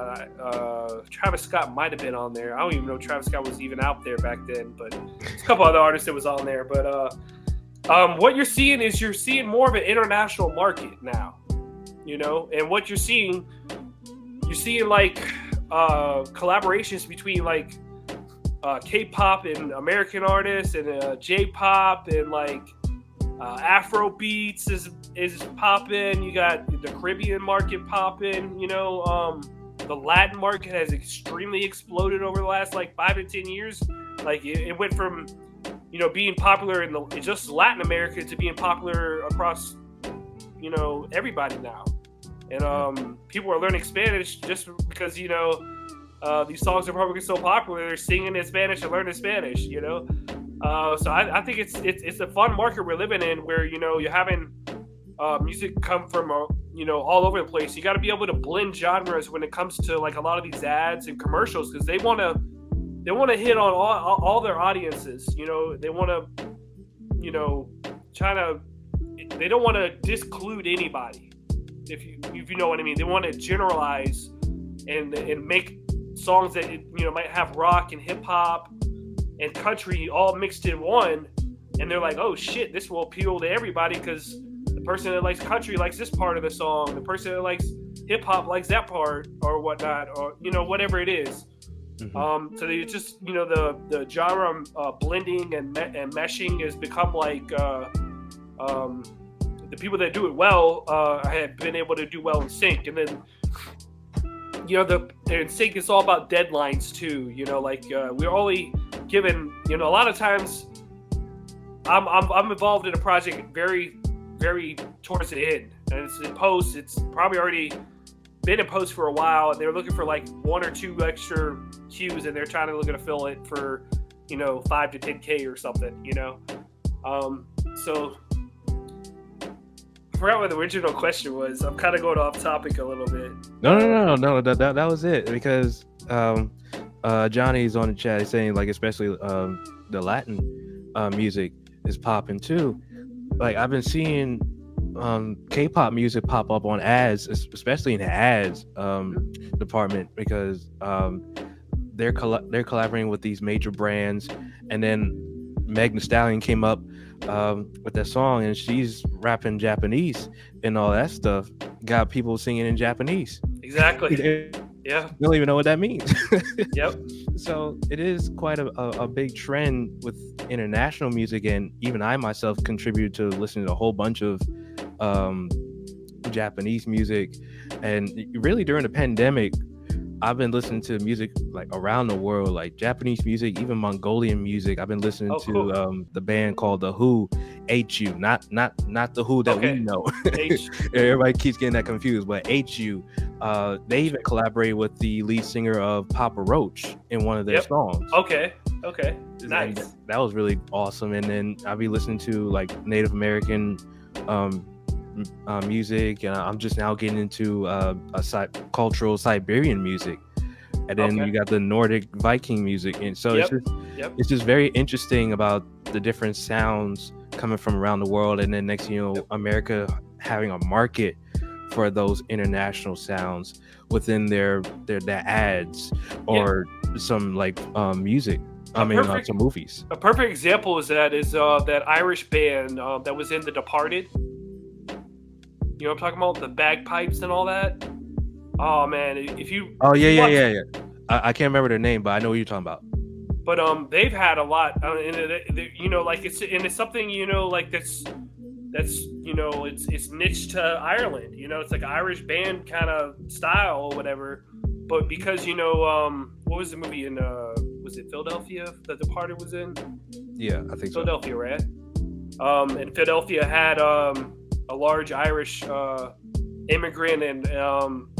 B: Travis Scott might have been on there. I don't even know Travis Scott was even out there back then, but there's a couple other artists that was on there. But what you're seeing is more of an international market now, and what you're seeing like collaborations between like K-pop and American artists, and J-pop, and like Afro beats is popping. You got the Caribbean market popping. The Latin market has extremely exploded over the last like 5 to 10 years. Like it went from being popular in just Latin America to being popular across everybody now. And people are learning Spanish just because these songs are probably so popular. They're singing in Spanish and learning Spanish. So I think it's a fun market we're living in, where you're having music come from all over the place. You got to be able to blend genres when it comes to like a lot of these ads and commercials, because they want to hit on all their audiences. They want to they don't want to disclude anybody, if you know what I mean. They want to generalize and make songs that might have rock and hip hop and country all mixed in one, and they're like, oh shit, this will appeal to everybody, because the person that likes country likes this part of the song, the person that likes hip hop likes that part, or whatnot, or whatever it is. Mm-hmm. So they just the genre blending and meshing has become like the people that do it well have been able to do well in sync. And then in sync is all about deadlines too. We're only given a lot of times. I'm involved in a project very, very towards the end, and it's in post. It's probably already been in post for a while, and they're looking for like 1 or 2 extra cues, and they're trying to look to fill it for 5 to 10K or something. So I forgot what the original question was. I'm kind of going off topic a little bit.
A: No. That was it, because Johnny's on the chat. He's saying like especially the Latin music is popping too. Like I've been seeing K-pop music pop up on ads, especially in the ads department, because they're collaborating with these major brands. And then Meg Thee Stallion came up with that song, and she's rapping Japanese and all that stuff. Got people singing in Japanese.
B: Exactly. Yeah.
A: They don't even know what that means.
B: Yep.
A: So it is quite a big trend with international music, and even I myself contributed to listening to a whole bunch of Japanese music. And really during the pandemic, I've been listening to music like around the world, like Japanese music, even Mongolian music. I've been listening to the band called The Who, HU, not the Who that we know. Everybody keeps getting that confused, but HU. They even collaborated with the lead singer of Papa Roach in one of their songs.
B: Okay, nice.
A: And that was really awesome. And then I'll be listening to like Native American music, and I'm just now getting into cultural Siberian music, and then you got the Nordic Viking music, and so it's just very interesting about the different sounds coming from around the world. And then next America having a market for those international sounds within their ads or some like music. Some movies.
B: A perfect example is that Irish band that was in The Departed. You know what I'm talking about? The bagpipes and all that. Oh man,
A: Oh
B: if
A: yeah,
B: you
A: yeah,
B: watch,
A: yeah, yeah. I can't remember their name, but I know what you're talking about.
B: but they've had a lot, and you know, like it's something, you know, like that's you know, it's niche to Ireland. You know, it's like an Irish band kind of style or whatever. But because, you know, what was the movie in was it Philadelphia that The Departed was in?
A: Yeah, I think so.
B: Philadelphia, right? And Philadelphia had a large Irish immigrant, and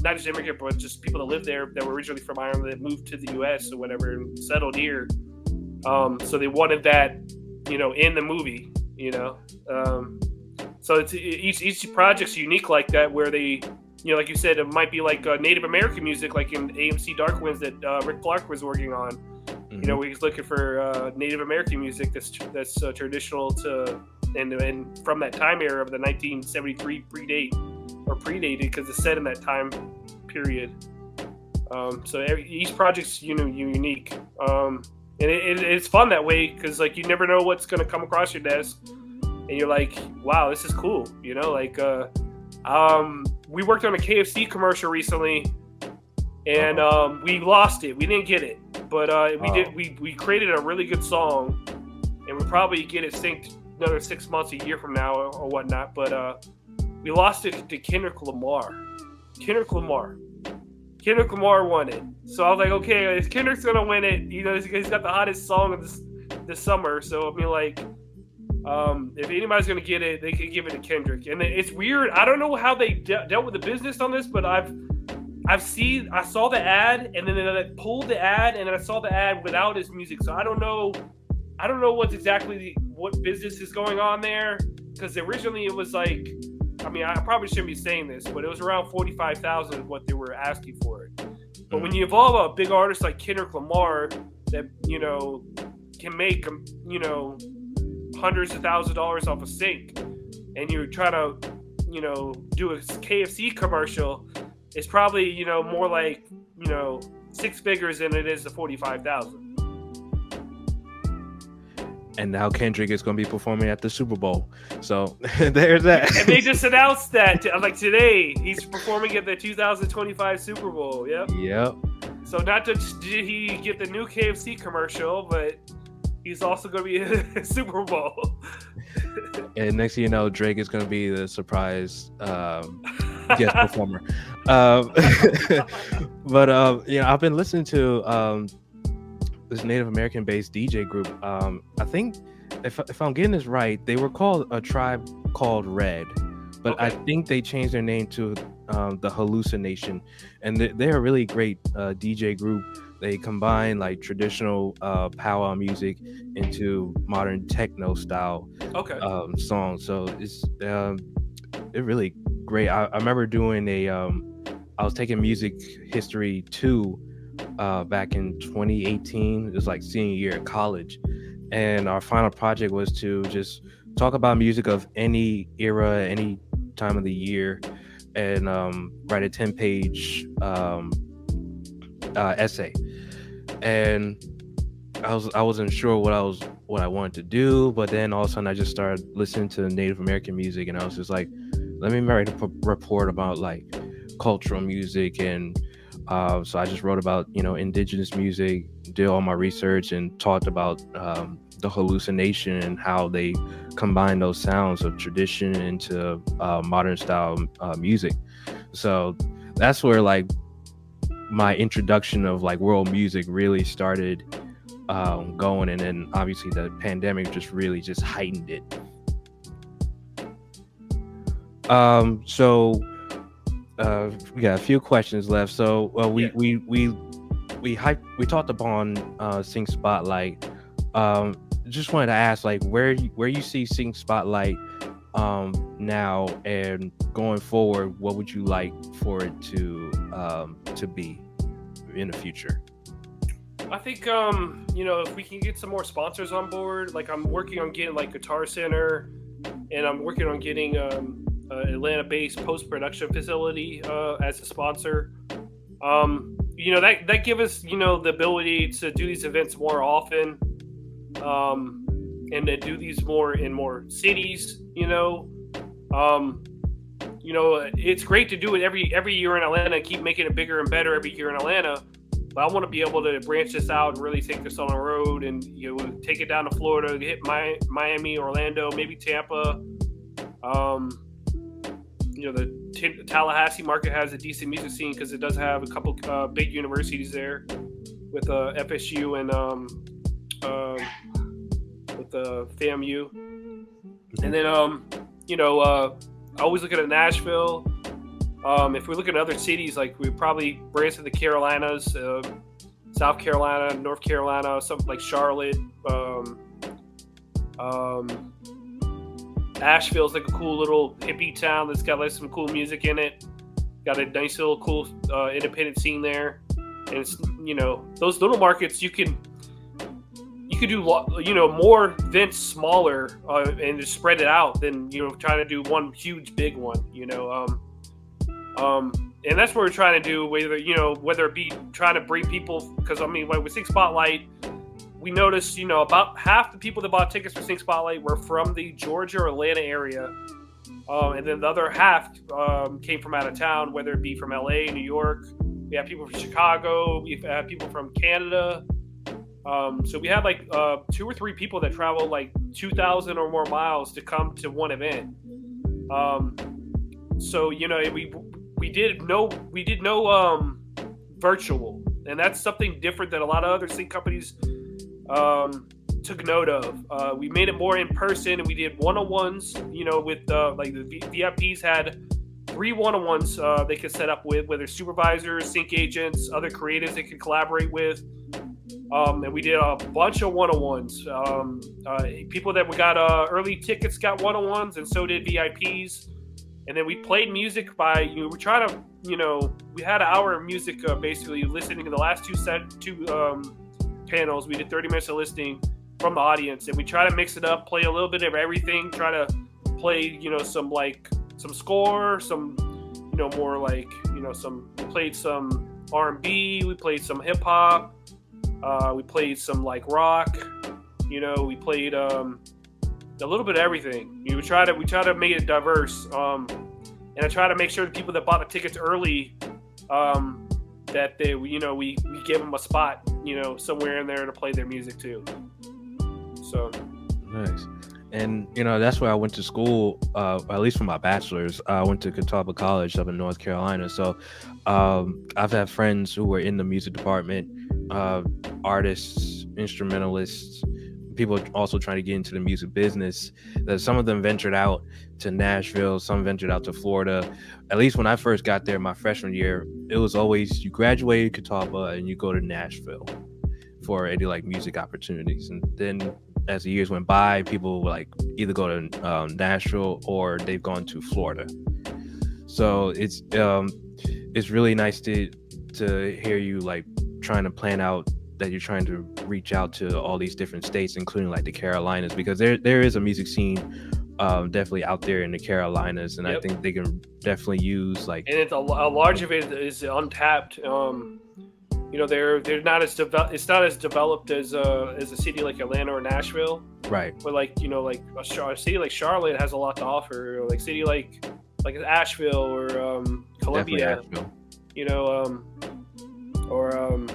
B: not just immigrant, but just people that lived there that were originally from Ireland that moved to the U.S. or whatever and settled here. So they wanted that, you know, in the movie, you know. So it's each project's unique like that, where they, you know, like you said, it might be like Native American music, like in AMC Dark Winds that Rick Clark was working on.
A: Mm-hmm.
B: You know, he's looking for Native American music that's traditional to and from that time era of the 1973 predated because it's set in that time period. So each project's, you know, unique, and it's fun that way because like you never know what's going to come across your desk, and you're like, wow, this is cool. You know, like we worked on a KFC commercial recently, and we lost it. We didn't get it, but we created a really good song, and we probably get it synced another 6 months, a year from now, or whatnot. But we lost it to Kendrick Lamar. Kendrick Lamar won it. So I was like, okay, if Kendrick's gonna win it, you know, he's got the hottest song of this summer. So I mean, like, if anybody's gonna get it, they can give it to Kendrick. And it's weird. I don't know how they dealt with the business on this, but I saw the ad, and then I pulled the ad, and then I saw the ad without his music. So I don't know what business is going on there, because originally it was like, I mean, I probably shouldn't be saying this, but it was around $45,000 what they were asking for it. But when you involve a big artist like Kendrick Lamar that, you know, can make, you know, hundreds of thousands of dollars off a sync, and you try to, you know, do a KFC commercial, it's probably, you know, more like, you know, six figures than it is the 45,000.
A: And now Kendrick is going to be performing at the Super Bowl. So there's that.
B: And they just announced that, like today, he's performing at the 2025 Super Bowl.
A: Yep.
B: So not just did he get the new KFC commercial, but he's also going to be in the Super Bowl.
A: And next thing you know, Drake is going to be the surprise guest performer. But you know, I've been listening to this Native American based DJ group. I think if I'm getting this right, they were called A Tribe Called Red, but okay. I think they changed their name to the Hallucination, and they're a really great DJ group. They combine like traditional powwow music into modern techno style songs. So it's really great. I remember doing I was taking music history 2 back in 2018. It was like senior year at college, and our final project was to just talk about music of any era, any time of the year, and write a 10-page essay. And I wasn't sure what I wanted to do, but then all of a sudden I just started listening to Native American music, and I was just like, let me write a report about like cultural music. And so I just wrote about, you know, indigenous music, did all my research, and talked about the hallucination and how they combine those sounds of tradition into modern style music. So that's where like my introduction of like world music really started going, and then obviously the pandemic just really just heightened it. So we got a few questions left. So we talked upon Sing Spotlight. Just wanted to ask, like, where you see Sing Spotlight now, and going forward, what would you like for it to be in the future?
B: I think you know, if we can get some more sponsors on board, like I'm working on getting like Guitar Center, and I'm working on getting Atlanta-based post-production facility as a sponsor. You know, that give us, you know, the ability to do these events more often, and to do these more in more cities, you know. it's great to do it every year in Atlanta, keep making it bigger and better every year in Atlanta. But I want to be able to branch this out and really take this on the road, and take it down to Florida, hit Miami, Orlando, maybe Tampa. The Tallahassee market has a decent music scene because it does have a couple big universities there with FSU and with FAMU. And then I always look at Nashville. If we look at other cities, like we probably branch to the Carolinas, South Carolina, North Carolina, something like Charlotte. Asheville's like a cool little hippie town that's got like some cool music in it. Got a nice little cool independent scene there, and it's those little markets you can do more events smaller and just spread it out than trying to do one huge big one. And that's what we're trying to do. Whether it be trying to bring people, because with Sync Spotlight, we noticed about half the people that bought tickets for Sync Spotlight were from the Georgia or Atlanta area, and then the other half came from out of town, whether it be from LA, New York. We have people from Chicago. We've had people from Canada. So we had like 2 or 3 people that traveled like 2,000 or more miles to come to one event. So we did no virtual, and that's something different that a lot of other sync companies took note of. We made it more in person, and we did one-on-ones. With like the VIPs had 3 one-on-ones they could set up with, whether supervisors, sync agents, other creatives they could collaborate with. And we did a bunch of one-on-ones. People that got early tickets got one-on-ones, and so did VIPs. And then we played music by we're trying to we had an hour of music basically listening to the last two panels. We did 30 minutes of listening from the audience, and we try to mix it up, play a little bit of everything, try to play some score, some more like we played some R&B, we played some hip hop, we played some like rock, we played a little bit of everything. We try to make it diverse, and I try to make sure the people that bought the tickets early, that they we give them a spot somewhere in there to play their music too. So
A: nice. And that's where I went to school, at least for my bachelor's. I went to Catawba College up in North Carolina. So I've had friends who were in the music department, artists, instrumentalists, people also trying to get into the music business. That some of them ventured out to Nashville, some ventured out to Florida. At least when I first got there my freshman year, it was always you graduated Catawba and you go to Nashville for any like music opportunities. And then as the years went by, people would like either go to Nashville or they've gone to Florida. So it's really nice to hear you like trying to plan out that you're trying to reach out to all these different states, including like the Carolinas, because there is a music scene definitely out there in the Carolinas, and yep. I think they can definitely use like,
B: and it's a large of it is untapped. They're not as it's not as developed as a city like Atlanta or Nashville,
A: right?
B: But like a city like Charlotte has a lot to offer, or like city like Asheville or Columbia, or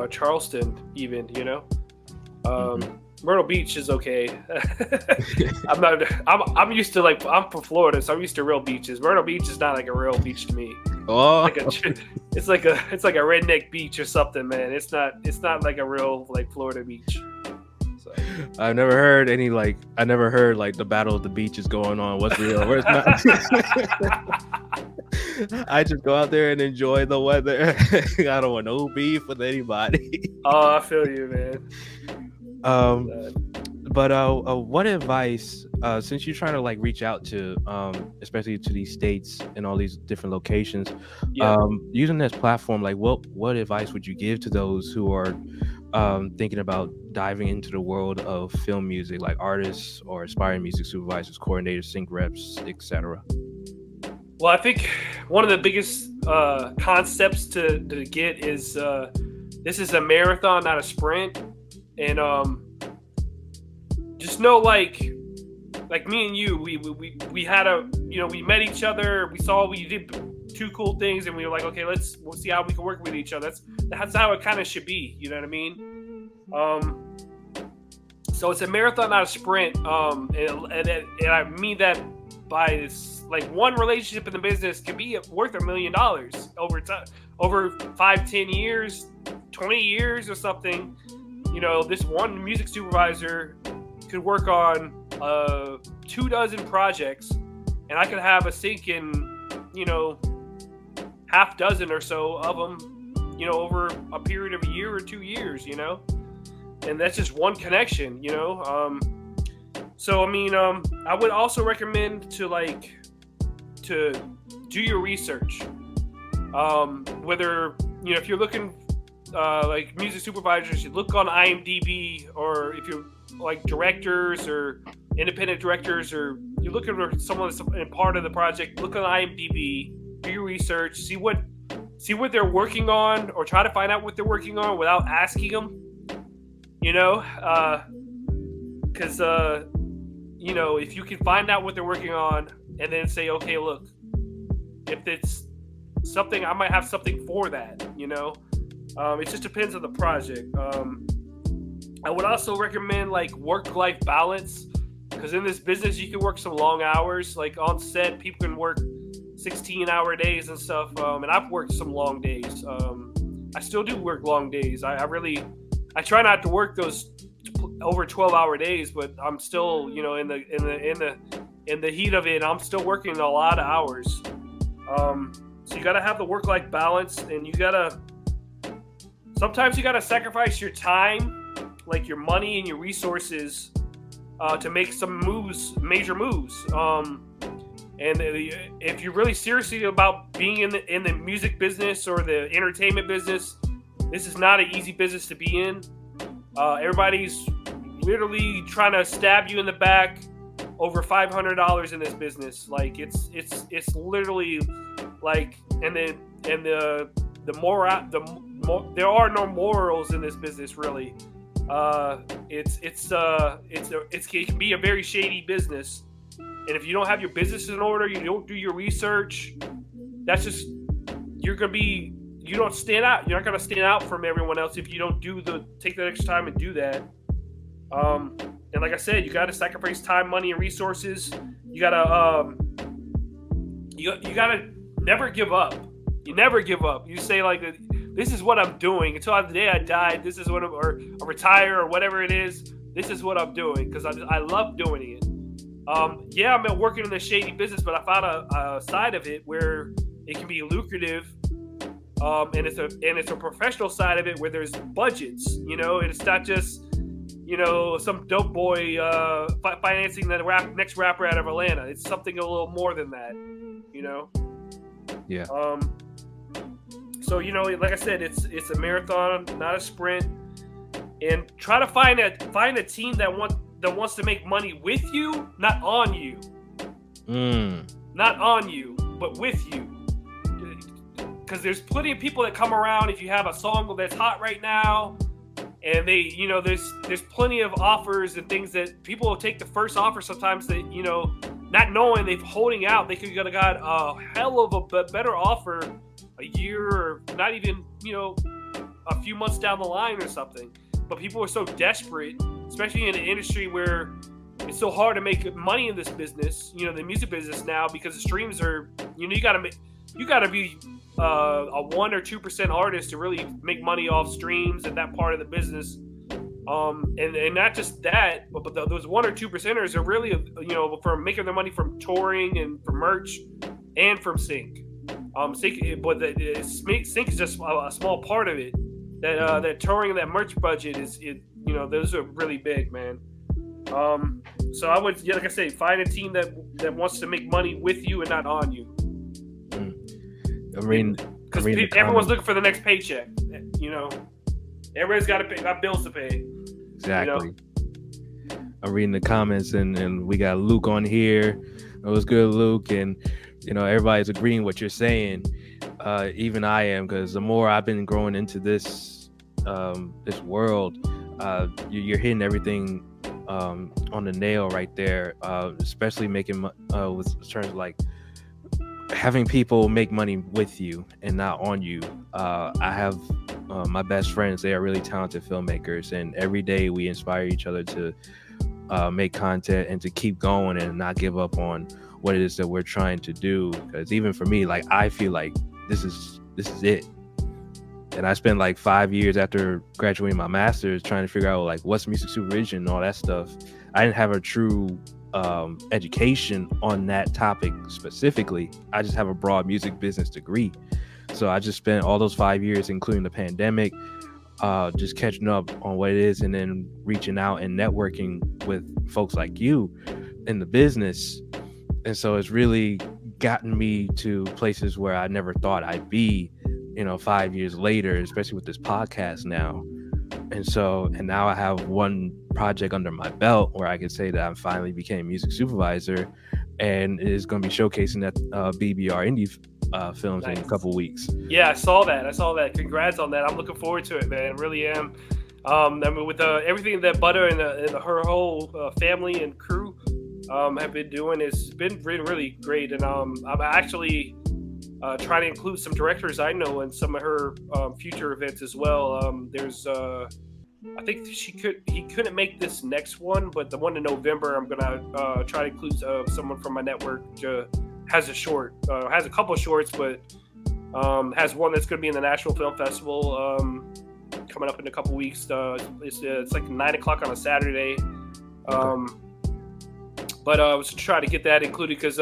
B: Charleston even, Myrtle Beach is okay. I'm used to I'm from Florida, so I'm used to real beaches. Myrtle Beach is not like a real beach to me.
A: Oh,
B: it's like a redneck beach or something, man. It's not like a real like Florida beach. So.
A: I never heard the battle of the beaches going on. What's real? Where's not? I just go out there and enjoy the weather. I don't want no beef with anybody.
B: Oh, I feel you,
A: man. But what advice, since you're trying to like reach out to, especially to these states and all these different locations, using this platform, like what advice would you give to those who are thinking about diving into the world of film music, like artists or aspiring music supervisors, coordinators, sync reps, etc.?
B: Well, I think one of the biggest concepts to get is this is a marathon, not a sprint. And just know, like, like me and you, we had a, we met each other, we did two cool things, and we were like, okay, we'll see how we can work with each other. That's how it kind of should be. You know what I mean? So it's a marathon, not a sprint. And I mean that by like one relationship in the business can be worth $1 million over time, over 5, 10 years, 20 years or something. This one music supervisor could work on 24 projects, and I could have a sync in, half dozen or so of them, over a period of a year or 2 years, and that's just one connection, So, I mean, I would also recommend to do your research. Whether, if you're looking like music supervisors, you look on IMDb, or if you're like directors or independent directors, or you're looking for someone that's a part of the project, look on IMDb, do your research, see what they're working on, or try to find out what they're working on without asking them. Because if you can find out what they're working on and then say, okay, look, if it's something, I might have something for that. It just depends on the project. I would also recommend like work-life balance, because in this business you can work some long hours. Like on set, people can work 16-hour days and stuff, and I've worked some long days. I still do work long days. I try not to work those over 12-hour days, but I'm still, in the heat of it, I'm still working a lot of hours. So you got to have the work-life balance, and sometimes you got to sacrifice your time, like your money and your resources, to make some major moves. And if you're really seriously about being in the music business or the entertainment business, this is not an easy business to be in. Everybody's literally trying to stab you in the back over $500 in this business. Like it's literally like, there are no morals in this business, really. It can be a very shady business. And if you don't have your business in order, you don't do your research, that's just, you don't stand out. You're not going to stand out from everyone else if you don't take that extra time and do that. And like I said, you got to sacrifice time, money, and resources. You got to never give up. You never give up. You say like, this is what I'm doing until the day I die. This is what or retire or whatever it is. This is what I'm doing because I love doing it. I'm working in the shady business, but I found a side of it where it can be lucrative, and it's a professional side of it where there's budgets. And it's not just some dope boy financing the next rapper out of Atlanta. It's something a little more than that.
A: Yeah.
B: So like I said, it's a marathon, not a sprint, and try to find a team that wants to make money with you, not on you. Not on you, but with you. Because there's plenty of people that come around if you have a song that's hot right now, and they, there's plenty of offers and things that people will take the first offer sometimes that, not knowing they're holding out, they could have got a hell of a better offer a year or not even, a few months down the line or something. But people are so desperate, especially in an industry where it's so hard to make money in this business, the music business now, because the streams are, you gotta be a 1 or 2% artist to really make money off streams and that part of the business. And not just that, but those 1 or 2%ers are really, for making their money from touring and from merch and from sync. Sync, but sync is just a small part of it. That touring and that merch budget is, those are really big, man. So I would, like I say, find a team that wants to make money with you and not on you. Because everyone's looking for the next paycheck. Everybody's got bills to pay.
A: Exactly. I'm reading the comments, and we got Luke on here. It was good, Luke, and everybody's agreeing what you're saying. Even I am, because the more I've been growing into this world, you're hitting everything on the nail right there. Especially making with terms like having people make money with you and not on you. I have my best friends; they are really talented filmmakers, and every day we inspire each other to make content and to keep going and not give up on what it is that we're trying to do. Because even for me, like I feel like this is it. And I spent like 5 years after graduating my master's trying to figure out like what's music supervision and all that stuff. I didn't have a true education on that topic specifically. I just have a broad music business degree. So I just spent all those 5 years, including the pandemic, just catching up on what it is and then reaching out and networking with folks like you in the business. And so it's really gotten me to places where I never thought I'd be, 5 years later, especially with this podcast now. And now I have one project under my belt where I can say that I finally became music supervisor, and it is going to be showcasing at BBR Indie films in a couple weeks.
B: Yeah, I saw that. Congrats on that. I'm looking forward to it, man. I really am. I mean, with everything that Butter and her whole family and crew have been doing, it's been really great. And I'm actually trying to include some directors I know in some of her future events as well. There's I think he couldn't make this next one, but the one in November, I'm gonna try to include someone from my network. Has a couple of shorts, but has one that's going to be in the Nashville Film Festival coming up in a couple weeks. It's like 9:00 on a Saturday. But I was trying to get that included because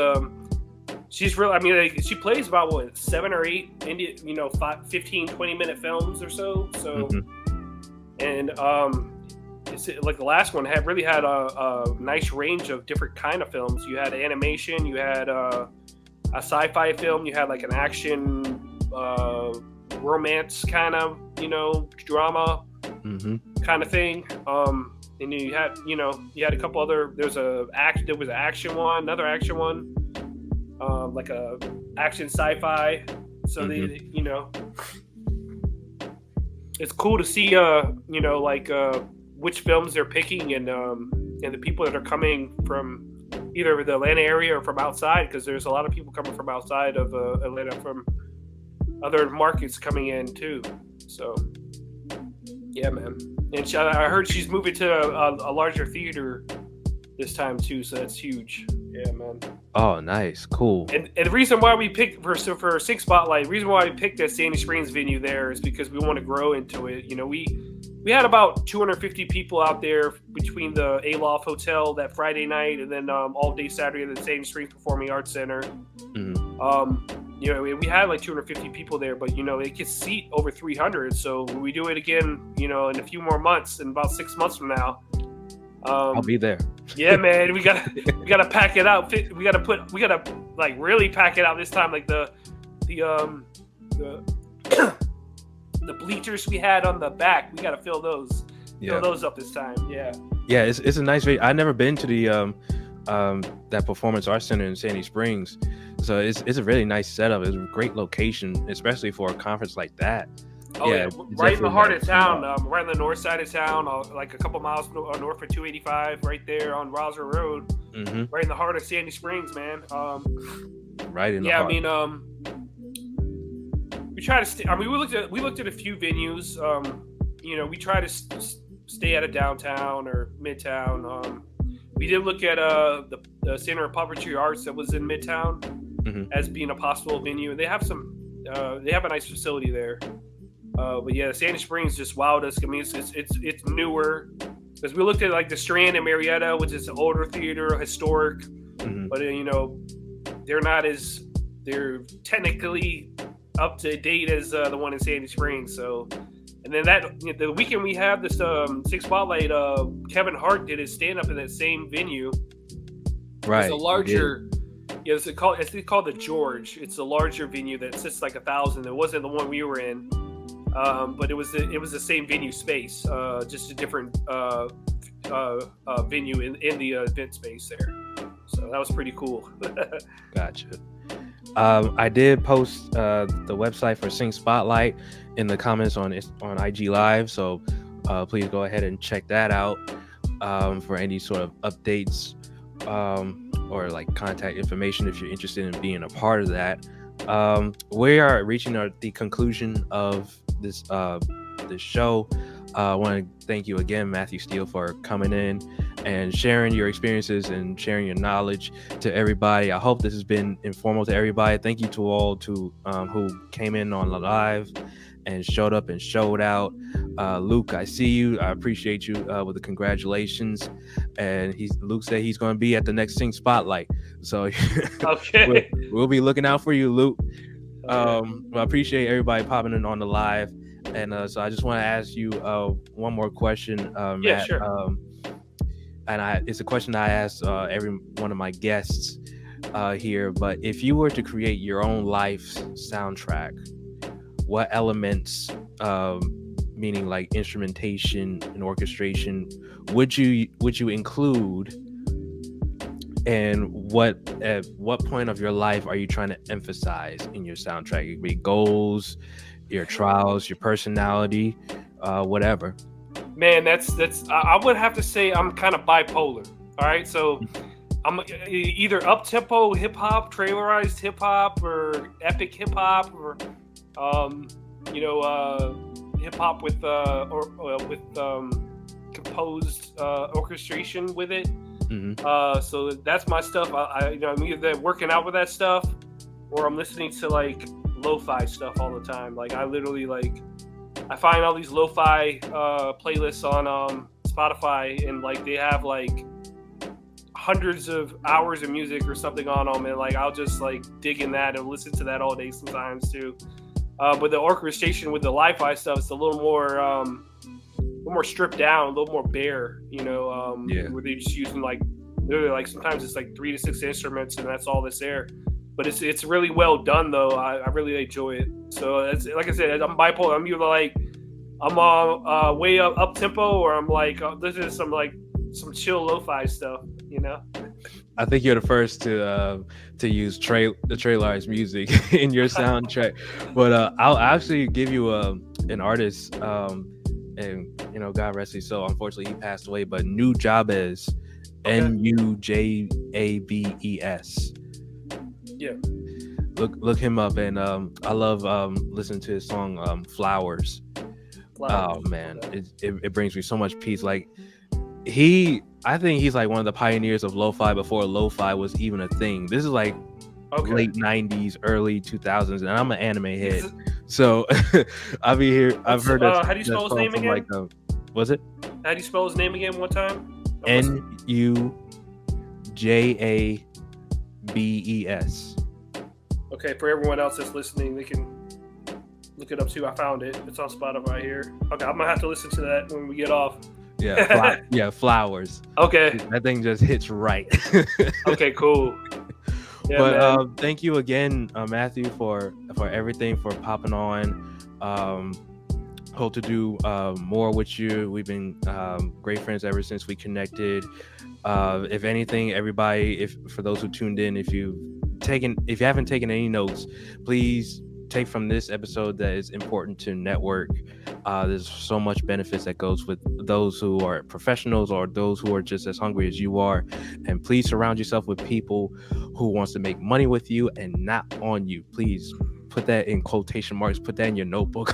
B: she's really, I mean, like, she plays about 7 or 8 indie, 15, 20-minute films or so. So, and it's like the last one had a nice range of different kind of films. You had animation, you had a sci-fi film, you had like an action, romance kind of, drama kind of thing. And you had a couple other. There was an action one, another action one, like a action sci-fi. So it's cool to see, which films they're picking and the people that are coming from either the Atlanta area or from outside, because there's a lot of people coming from outside of Atlanta from other markets coming in too. So yeah, man. And I heard she's moving to a larger theater this time too, so that's huge. Yeah, man.
A: Oh, nice, cool.
B: And the reason why we picked for Sync Spotlight, the reason why we picked that Sandy Springs venue there is because we want to grow into it. We had about 250 people out there between the Aloft Hotel that Friday night and then all day Saturday at the Sandy Springs Performing Arts Center. We had like 250 people there, but it could seat over 300. So when we do it again, in a few more months, in about 6 months from now,
A: I'll be there.
B: Yeah, man, we gotta pack it out. We gotta like really pack it out this time. Like the bleachers we had on the back, we gotta fill those. Fill those up this time. Yeah. Yeah,
A: it's a nice venue. I've never been to the that Performance Arts Center in Sandy Springs, so it's a really nice setup. It's a great location, especially for a conference like that.
B: Oh yeah, right in the heart of town, right on the north side of town, like a couple miles north of 285, right there on Roswell Road, right in the heart of Sandy Springs, man.
A: Right in the heart.
B: I mean, we try to we looked at a few venues. We try to stay out of downtown or midtown. We did look at the Center of Puppetry Arts that was in Midtown as being a possible venue, and they have a nice facility there. But yeah, Sandy Springs just wowed us. I mean, it's newer because we looked at like the Strand in Marietta, which is an older theater, historic, but they're technically up to date as the one in Sandy Springs. So, and then the weekend we have this Sync Spotlight, Kevin Hart did his stand up in that same venue.
A: Right,
B: it's a larger. Yeah, it's called the George. It's a larger venue that sits like 1,000. It wasn't the one we were in. But it was the same venue space, just a different venue in the event space there. So that was pretty cool.
A: Gotcha. I did post the website for Sync Spotlight in the comments on IG Live, so please go ahead and check that out. for any sort of updates or like contact information if you're interested in being a part of that. We are reaching the conclusion of this show. I want to thank you again, Mathew Steele, for coming in and sharing your experiences and sharing your knowledge to everybody. I hope this has been informative to everybody. Thank you to all who came in on the live and showed up and showed out. Luke, I see you. I appreciate you with the congratulations. And Luke said he's going to be at the next Sing Spotlight. So
B: Okay.
A: we'll be looking out for you, Luke. Well, I appreciate everybody popping in on the live. And so I just want to ask you one more question, Matt.
B: Yeah, sure.
A: And it's a question I ask every one of my guests here. But if you were to create your own life's soundtrack, what elements, meaning like instrumentation and orchestration, would you include? And at what point of your life are you trying to emphasize in your soundtrack? It could be goals, your trials, your personality, whatever.
B: Man, that's I would have to say I'm kind of bipolar. All right, so I'm either up tempo hip hop, trailerized hip hop, or epic hip hop, or hip hop with composed orchestration with it.
A: Mm-hmm.
B: So that's my stuff. I'm either working out with that stuff, or I'm listening to like lo-fi stuff all the time. Like I literally I find all these lo-fi playlists on Spotify, and like they have like hundreds of hours of music or something on them, and like I'll just like dig in that and listen to that all day sometimes too. But the orchestration with the li-fi stuff is a little more stripped down, a little more bare, where they're just using like literally like sometimes it's like 3 to 6 instruments and that's all that's there. But it's really well done though. I really enjoy it. So it's like I said, I'm bipolar. I'm either like I'm way up tempo, or I'm like this is some chill lo-fi stuff.
A: I think you're the first to use the trailer's music in your soundtrack. But I'll actually give you an artist, and God rest his soul. Unfortunately, he passed away. But Nujabes, Nujabes.
B: Yeah.
A: Look him up, and I love listening to his song Flowers. Oh man, it brings me so much peace. Like I think he's like one of the pioneers of lo-fi before lo-fi was even a thing. This is like late 90s, early 2000s, and I'm an anime head. So I'll be here. I've heard that.
B: How do you spell his name again?
A: Was it?
B: How do you spell his name again one time?
A: Nujabes.
B: Okay, for everyone else that's listening, they can look it up too. I found it. It's on Spotify here. Okay, I'm gonna have to listen to that when we get off.
A: Yeah, Flowers.
B: Okay.
A: That thing just hits right.
B: Okay, cool. Yeah,
A: but thank you again, Mathew, for everything, for popping on. Hope to do more with you. We've been great friends ever since we connected. If anything, everybody, for those who tuned in, if you haven't taken any notes, please take from this episode that is important to network. There's so much benefits that goes with those who are professionals or those who are just as hungry as you are. And please surround yourself with people who wants to make money with you and not on you. Please put that in quotation marks, put that in your notebook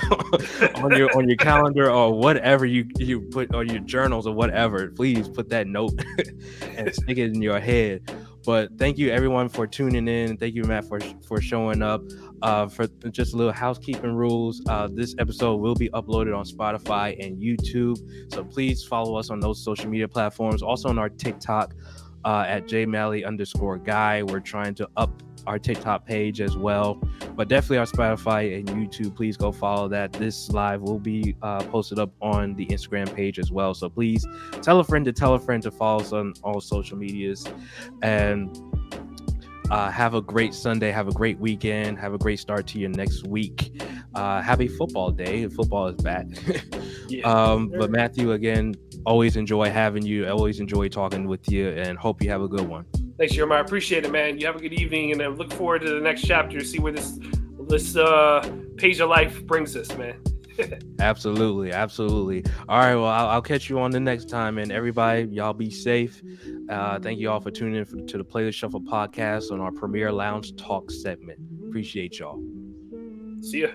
A: on your calendar, or whatever you put on your journals or whatever. Please put that note and stick it in your head. But thank you everyone for tuning in. Thank you, Matt, for showing up. For just a little housekeeping rules, this episode will be uploaded on Spotify and YouTube, so please follow us on those social media platforms. Also on our TikTok at jmalley_guy. We're trying to up our TikTok page as well, but definitely our Spotify and YouTube. Please go follow that. This live will be posted up on the Instagram page as well, so please tell a friend to follow us on all social medias. And have a great Sunday, have a great weekend, have a great start to your next week. Happy football day. Football is back. But Mathew, again, always enjoy having you, always enjoy talking with you, and hope you have a good one.
B: Thanks, Jeremiah. I appreciate it, man. You have a good evening, and I look forward to the next chapter to see where this page of life brings us, man.
A: Absolutely, absolutely. All right, well, I'll catch you on the next time, and everybody, y'all be safe. Thank you all for tuning in to the Playlist Shuffle podcast on our Premier Lounge Talk segment. Appreciate y'all.
B: See ya.